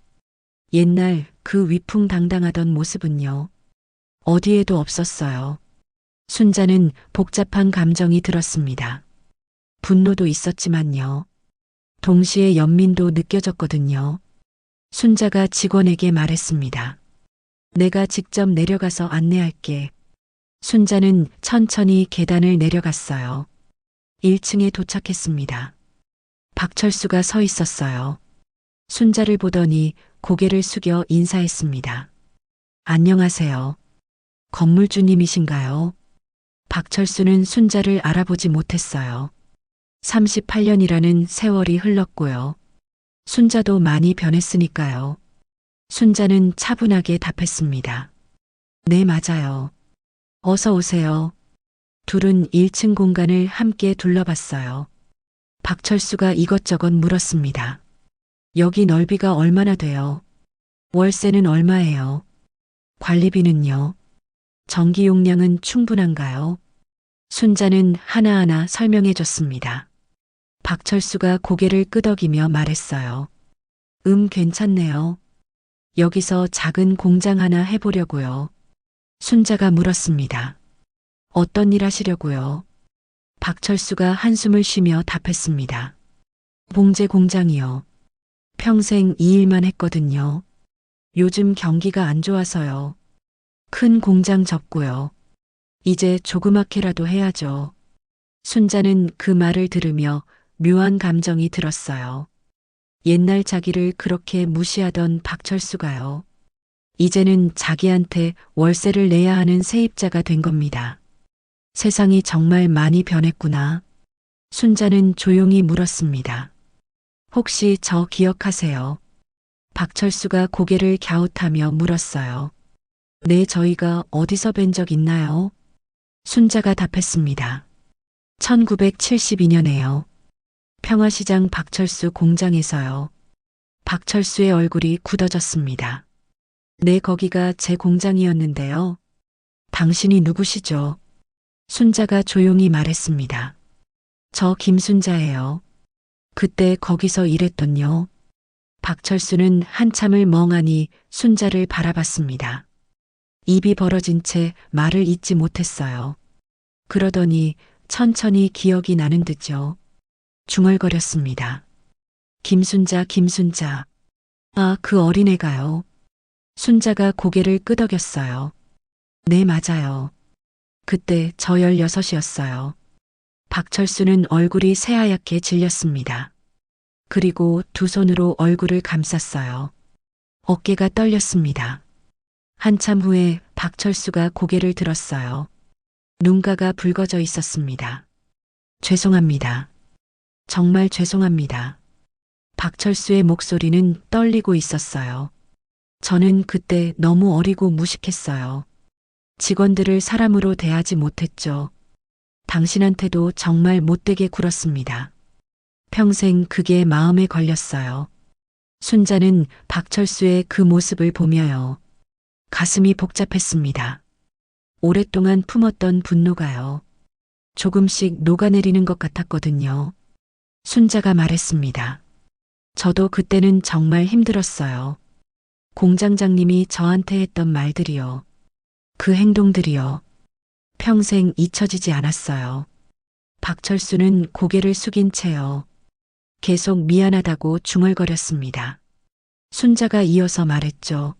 옛날 그 위풍당당하던 모습은요. 어디에도 없었어요. 순자는 복잡한 감정이 들었습니다. 분노도 있었지만요. 동시에 연민도 느껴졌거든요. 순자가 직원에게 말했습니다. 내가 직접 내려가서 안내할게. 순자는 천천히 계단을 내려갔어요. 1층에 도착했습니다. 박철수가 서 있었어요. 순자를 보더니 고개를 숙여 인사했습니다. 안녕하세요. 건물주님이신가요? 박철수는 순자를 알아보지 못했어요. 38년이라는 세월이 흘렀고요. 순자도 많이 변했으니까요. 순자는 차분하게 답했습니다. 네, 맞아요. 어서 오세요. 둘은 1층 공간을 함께 둘러봤어요. 박철수가 이것저것 물었습니다. 여기 넓이가 얼마나 돼요? 월세는 얼마예요? 관리비는요? 전기 용량은 충분한가요? 순자는 하나하나 설명해 줬습니다. 박철수가 고개를 끄덕이며 말했어요. 괜찮네요. 여기서 작은 공장 하나 해보려고요. 순자가 물었습니다. 어떤 일 하시려고요? 박철수가 한숨을 쉬며 답했습니다. 봉제 공장이요. 평생 이 일만 했거든요. 요즘 경기가 안 좋아서요. 큰 공장 접고요. 이제 조그맣게라도 해야죠. 순자는 그 말을 들으며 묘한 감정이 들었어요. 옛날 자기를 그렇게 무시하던 박철수가요. 이제는 자기한테 월세를 내야 하는 세입자가 된 겁니다. 세상이 정말 많이 변했구나. 순자는 조용히 물었습니다. 혹시 저 기억하세요? 박철수가 고개를 갸웃하며 물었어요. 네, 저희가 어디서 뵌 적 있나요? 순자가 답했습니다. 1972년에요. 평화시장 박철수 공장에서요. 박철수의 얼굴이 굳어졌습니다. 네, 거기가 제 공장이었는데요. 당신이 누구시죠? 순자가 조용히 말했습니다. 저 김순자예요. 그때 거기서 일했던요. 박철수는 한참을 멍하니 순자를 바라봤습니다. 입이 벌어진 채 말을 잇지 못했어요. 그러더니 천천히 기억이 나는 듯요. 중얼거렸습니다. 김순자, 김순자. 아, 그 어린애가요. 순자가 고개를 끄덕였어요. 네, 맞아요. 그때 저 16이었어요. 박철수는 얼굴이 새하얗게 질렸습니다. 그리고 두 손으로 얼굴을 감쌌어요. 어깨가 떨렸습니다. 한참 후에 박철수가 고개를 들었어요. 눈가가 붉어져 있었습니다. 죄송합니다. 정말 죄송합니다. 박철수의 목소리는 떨리고 있었어요. 저는 그때 너무 어리고 무식했어요. 직원들을 사람으로 대하지 못했죠. 당신한테도 정말 못되게 굴었습니다. 평생 그게 마음에 걸렸어요. 순자는 박철수의 그 모습을 보며요. 가슴이 복잡했습니다. 오랫동안 품었던 분노가요. 조금씩 녹아내리는 것 같았거든요. 순자가 말했습니다. 저도 그때는 정말 힘들었어요. 공장장님이 저한테 했던 말들이요. 그 행동들이요. 평생 잊혀지지 않았어요. 박철수는 고개를 숙인 채요. 계속 미안하다고 중얼거렸습니다. 순자가 이어서 말했죠.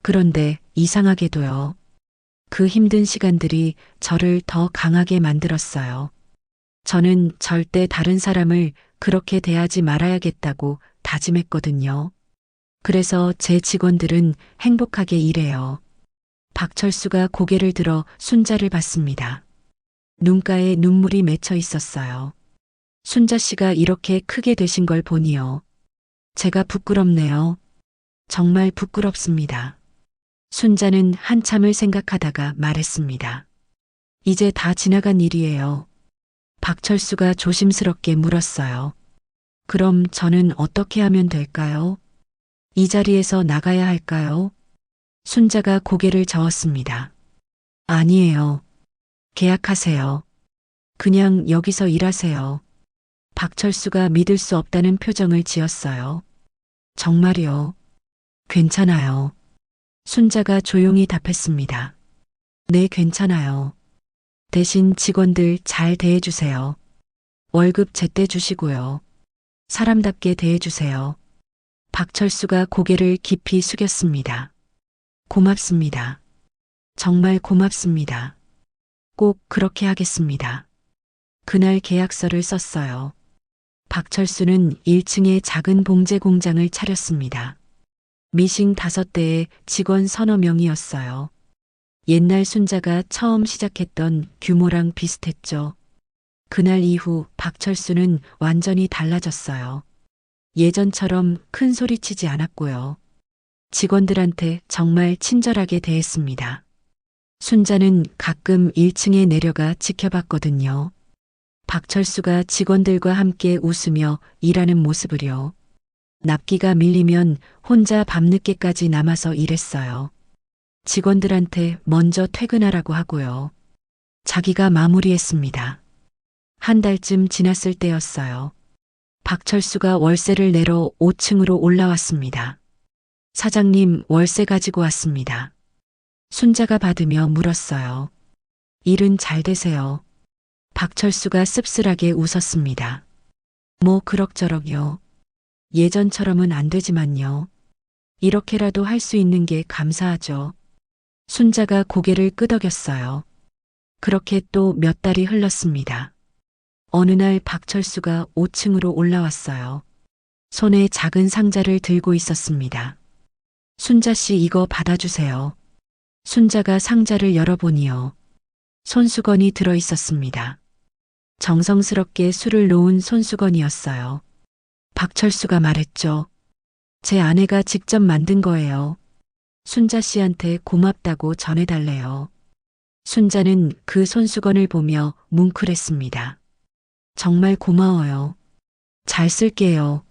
그런데 이상하게도요. 그 힘든 시간들이 저를 더 강하게 만들었어요. 저는 절대 다른 사람을 그렇게 대하지 말아야겠다고 다짐했거든요. 그래서 제 직원들은 행복하게 일해요. 박철수가 고개를 들어 순자를 봤습니다. 눈가에 눈물이 맺혀 있었어요. 순자 씨가 이렇게 크게 되신 걸 보니요. 제가 부끄럽네요. 정말 부끄럽습니다. 순자는 한참을 생각하다가 말했습니다. 이제 다 지나간 일이에요. 박철수가 조심스럽게 물었어요. 그럼 저는 어떻게 하면 될까요? 이 자리에서 나가야 할까요? 순자가 고개를 저었습니다. 아니에요. 계약하세요. 그냥 여기서 일하세요. 박철수가 믿을 수 없다는 표정을 지었어요. 정말요. 괜찮아요. 순자가 조용히 답했습니다. 네, 괜찮아요. 대신 직원들 잘 대해주세요. 월급 제때 주시고요. 사람답게 대해주세요. 박철수가 고개를 깊이 숙였습니다. 고맙습니다. 정말 고맙습니다. 꼭 그렇게 하겠습니다. 그날 계약서를 썼어요. 박철수는 1층에 작은 봉제 공장을 차렸습니다. 미싱 5대에 직원 서너 명이었어요. 옛날 순자가 처음 시작했던 규모랑 비슷했죠. 그날 이후 박철수는 완전히 달라졌어요. 예전처럼 큰 소리 치지 않았고요. 직원들한테 정말 친절하게 대했습니다. 순자는 가끔 1층에 내려가 지켜봤거든요. 박철수가 직원들과 함께 웃으며 일하는 모습을요. 납기가 밀리면 혼자 밤늦게까지 남아서 일했어요. 직원들한테 먼저 퇴근하라고 하고요. 자기가 마무리했습니다. 한 달쯤 지났을 때였어요. 박철수가 월세를 내러 5층으로 올라왔습니다. 사장님, 월세 가지고 왔습니다. 순자가 받으며 물었어요. 일은 잘 되세요. 박철수가 씁쓸하게 웃었습니다. 뭐 그럭저럭요. 예전처럼은 안 되지만요. 이렇게라도 할 수 있는 게 감사하죠. 순자가 고개를 끄덕였어요. 그렇게 또 몇 달이 흘렀습니다. 어느 날 박철수가 5층으로 올라왔어요. 손에 작은 상자를 들고 있었습니다. 순자 씨, 이거 받아주세요. 순자가 상자를 열어보니요. 손수건이 들어 있었습니다. 정성스럽게 술을 놓은 손수건이었어요. 박철수가 말했죠. 제 아내가 직접 만든 거예요. 순자 씨한테 고맙다고 전해달래요. 순자는 그 손수건을 보며 뭉클했습니다. 정말 고마워요. 잘 쓸게요.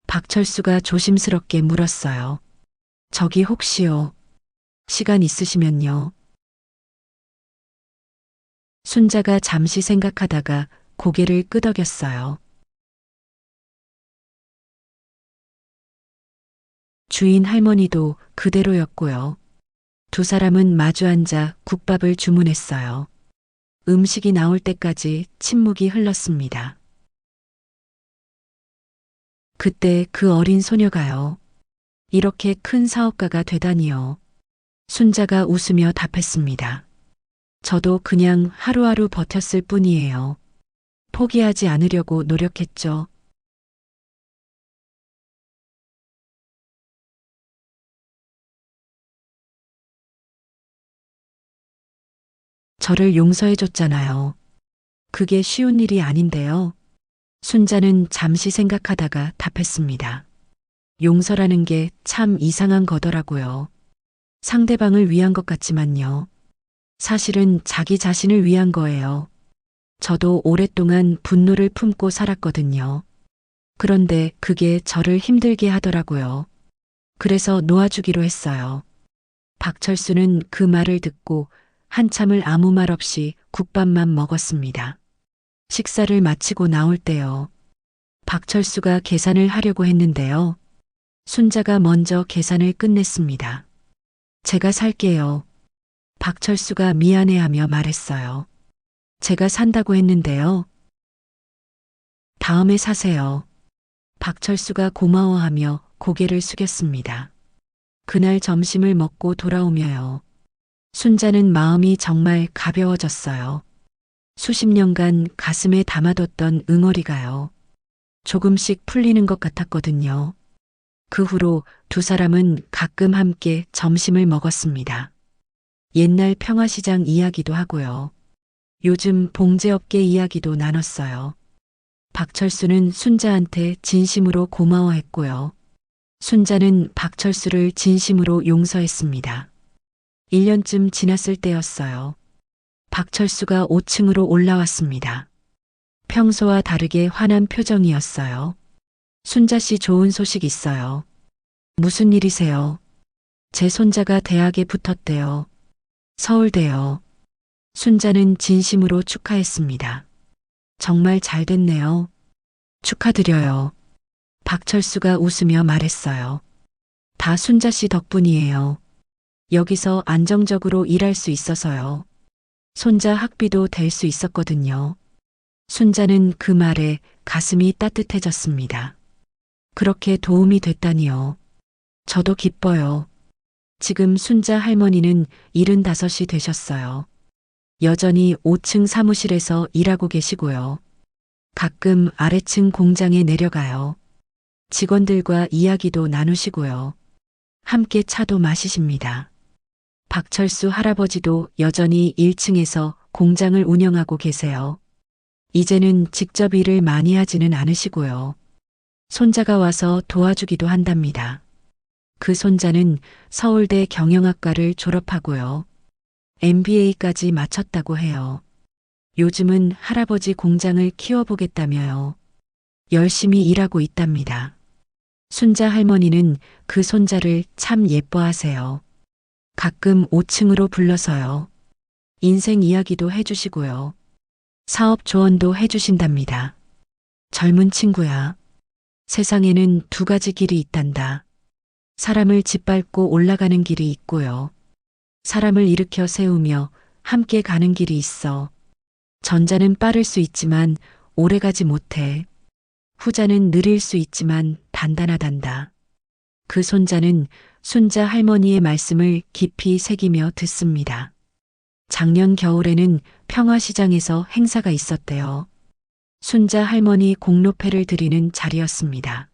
박철수가 조심스럽게 물었어요. 저기 혹시요. 시간 있으시면요. 순자가 잠시 생각하다가 고개를 끄덕였어요. 주인 할머니도 그대로였고요. 두 사람은 마주 앉아 국밥을 주문했어요. 음식이 나올 때까지 침묵이 흘렀습니다. 그때 그 어린 소녀가요. 이렇게 큰 사업가가 되다니요. 순자가 웃으며 답했습니다. 저도 그냥 하루하루 버텼을 뿐이에요. 포기하지 않으려고 노력했죠. 저를 용서해줬잖아요. 그게 쉬운 일이 아닌데요. 순자는 잠시 생각하다가 답했습니다. 용서라는 게 참 이상한 거더라고요. 상대방을 위한 것 같지만요. 사실은 자기 자신을 위한 거예요. 저도 오랫동안 분노를 품고 살았거든요. 그런데 그게 저를 힘들게 하더라고요. 그래서 놓아주기로 했어요. 박철수는 그 말을 듣고 한참을 아무 말 없이 국밥만 먹었습니다. 식사를 마치고 나올 때요. 박철수가 계산을 하려고 했는데요. 순자가 먼저 계산을 끝냈습니다. 제가 살게요. 박철수가 미안해하며 말했어요. 제가 산다고 했는데요. 다음에 사세요. 박철수가 고마워하며 고개를 숙였습니다. 그날 점심을 먹고 돌아오며요. 순자는 마음이 정말 가벼워졌어요. 수십 년간 가슴에 담아뒀던 응어리가요. 조금씩 풀리는 것 같았거든요. 그 후로 두 사람은 가끔 함께 점심을 먹었습니다. 옛날 평화시장 이야기도 하고요. 요즘 봉제업계 이야기도 나눴어요. 박철수는 순자한테 진심으로 고마워했고요. 순자는 박철수를 진심으로 용서했습니다. 1년쯤 지났을 때였어요. 박철수가 5층으로 올라왔습니다. 평소와 다르게 환한 표정이었어요. 순자 씨 좋은 소식 있어요. 무슨 일이세요? 제 손자가 대학에 붙었대요. 서울대요. 순자는 진심으로 축하했습니다. 정말 잘 됐네요. 축하드려요. 박철수가 웃으며 말했어요. 다 순자 씨 덕분이에요. 여기서 안정적으로 일할 수 있어서요. 손자 학비도 될 수 있었거든요. 순자는 그 말에 가슴이 따뜻해졌습니다. 그렇게 도움이 됐다니요. 저도 기뻐요. 지금 순자 할머니는 75이 되셨어요. 여전히 5층 사무실에서 일하고 계시고요. 가끔 아래층 공장에 내려가요. 직원들과 이야기도 나누시고요. 함께 차도 마시십니다. 박철수 할아버지도 여전히 1층에서 공장을 운영하고 계세요. 이제는 직접 일을 많이 하지는 않으시고요. 손자가 와서 도와주기도 한답니다. 그 손자는 서울대 경영학과를 졸업하고요. MBA까지 마쳤다고 해요. 요즘은 할아버지 공장을 키워보겠다며요. 열심히 일하고 있답니다. 순자 할머니는 그 손자를 참 예뻐하세요. 가끔 5층으로 불러서요. 인생 이야기도 해주시고요. 사업 조언도 해주신답니다. 젊은 친구야. 세상에는 두 가지 길이 있단다. 사람을 짓밟고 올라가는 길이 있고요. 사람을 일으켜 세우며 함께 가는 길이 있어. 전자는 빠를 수 있지만 오래가지 못해. 후자는 느릴 수 있지만 단단하단다. 그 손자는 순자 할머니의 말씀을 깊이 새기며 듣습니다. 작년 겨울에는 평화시장에서 행사가 있었대요. 순자 할머니 공로패를 드리는 자리였습니다.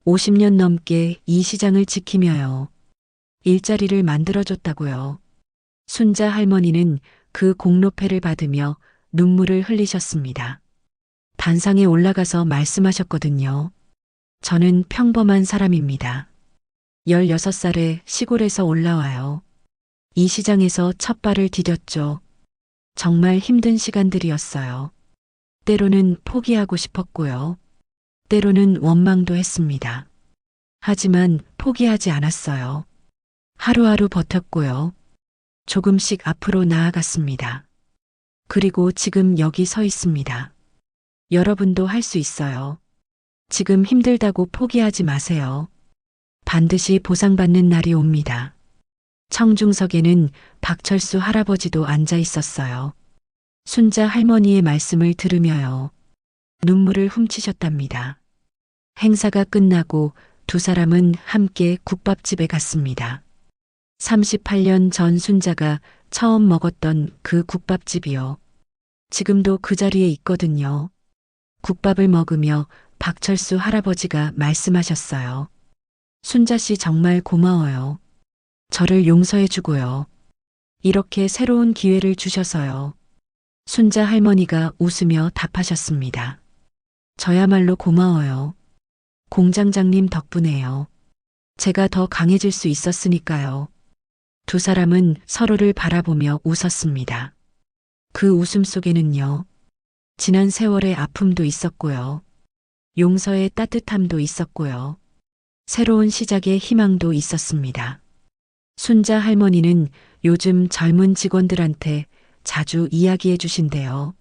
50년 넘게 이 시장을 지키며요. 일자리를 만들어줬다고요. 순자 할머니는 그 공로패를 받으며 눈물을 흘리셨습니다. 단상에 올라가서 말씀하셨거든요. 저는 평범한 사람입니다. 16살에 시골에서 올라와요. 이 시장에서 첫 발을 디뎠죠. 정말 힘든 시간들이었어요. 때로는 포기하고 싶었고요. 때로는 원망도 했습니다. 하지만 포기하지 않았어요. 하루하루 버텼고요. 조금씩 앞으로 나아갔습니다. 그리고 지금 여기 서 있습니다. 여러분도 할 수 있어요. 지금 힘들다고 포기하지 마세요. 반드시 보상받는 날이 옵니다. 청중석에는 박철수 할아버지도 앉아 있었어요. 순자 할머니의 말씀을 들으며요. 눈물을 훔치셨답니다. 행사가 끝나고 두 사람은 함께 국밥집에 갔습니다. 38년 전 순자가 처음 먹었던 그 국밥집이요. 지금도 그 자리에 있거든요. 국밥을 먹으며 박철수 할아버지가 말씀하셨어요. 순자 씨 정말 고마워요. 저를 용서해 주고요. 이렇게 새로운 기회를 주셔서요. 순자 할머니가 웃으며 답하셨습니다. 저야말로 고마워요. 공장장님 덕분에요. 제가 더 강해질 수 있었으니까요. 두 사람은 서로를 바라보며 웃었습니다. 그 웃음 속에는요. 지난 세월의 아픔도 있었고요. 용서의 따뜻함도 있었고요. 새로운 시작의 희망도 있었습니다. 순자 할머니는 요즘 젊은 직원들한테 자주 이야기해 주신대요.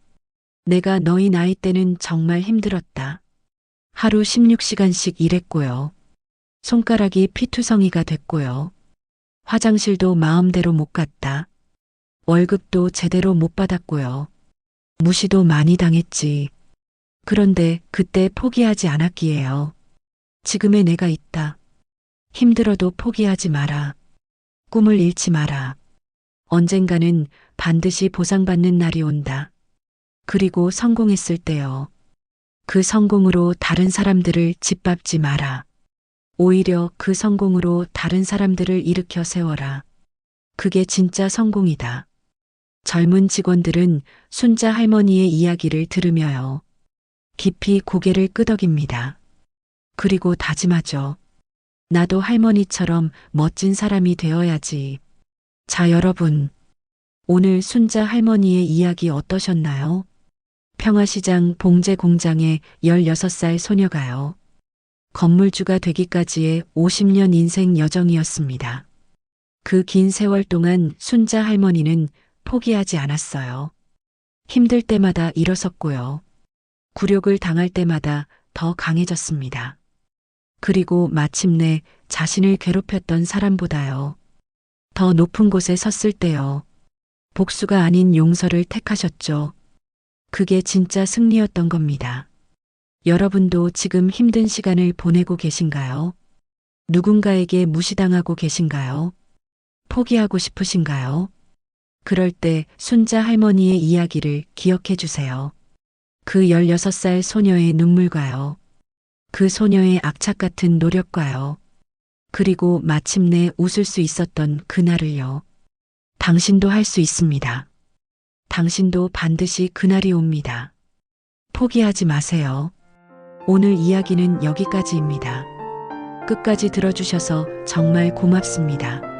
내가 너희 나이 때는 정말 힘들었다. 하루 16시간씩 일했고요. 손가락이 피투성이가 됐고요. 화장실도 마음대로 못 갔다. 월급도 제대로 못 받았고요. 무시도 많이 당했지. 그런데 그때 포기하지 않았기에요. 지금의 내가 있다. 힘들어도 포기하지 마라. 꿈을 잃지 마라. 언젠가는 반드시 보상받는 날이 온다. 그리고 성공했을 때요. 그 성공으로 다른 사람들을 짓밟지 마라. 오히려 그 성공으로 다른 사람들을 일으켜 세워라. 그게 진짜 성공이다. 젊은 직원들은 순자 할머니의 이야기를 들으며요. 깊이 고개를 끄덕입니다. 그리고 다짐하죠. 나도 할머니처럼 멋진 사람이 되어야지. 자, 여러분. 오늘 순자 할머니의 이야기 어떠셨나요? 평화시장 봉제 공장의 16살 소녀가요. 건물주가 되기까지의 50년 인생 여정이었습니다. 그 긴 세월 동안 순자 할머니는 포기하지 않았어요. 힘들 때마다 일어섰고요. 굴욕을 당할 때마다 더 강해졌습니다. 그리고 마침내 자신을 괴롭혔던 사람보다요. 더 높은 곳에 섰을 때요. 복수가 아닌 용서를 택하셨죠. 그게 진짜 승리였던 겁니다. 여러분도 지금 힘든 시간을 보내고 계신가요? 누군가에게 무시당하고 계신가요? 포기하고 싶으신가요? 그럴 때 순자 할머니의 이야기를 기억해 주세요. 그 16살 소녀의 눈물과요. 그 소녀의 악착 같은 노력과요. 그리고 마침내 웃을 수 있었던 그날을요. 당신도 할 수 있습니다. 당신도 반드시 그날이 옵니다. 포기하지 마세요. 오늘 이야기는 여기까지입니다. 끝까지 들어주셔서 정말 고맙습니다.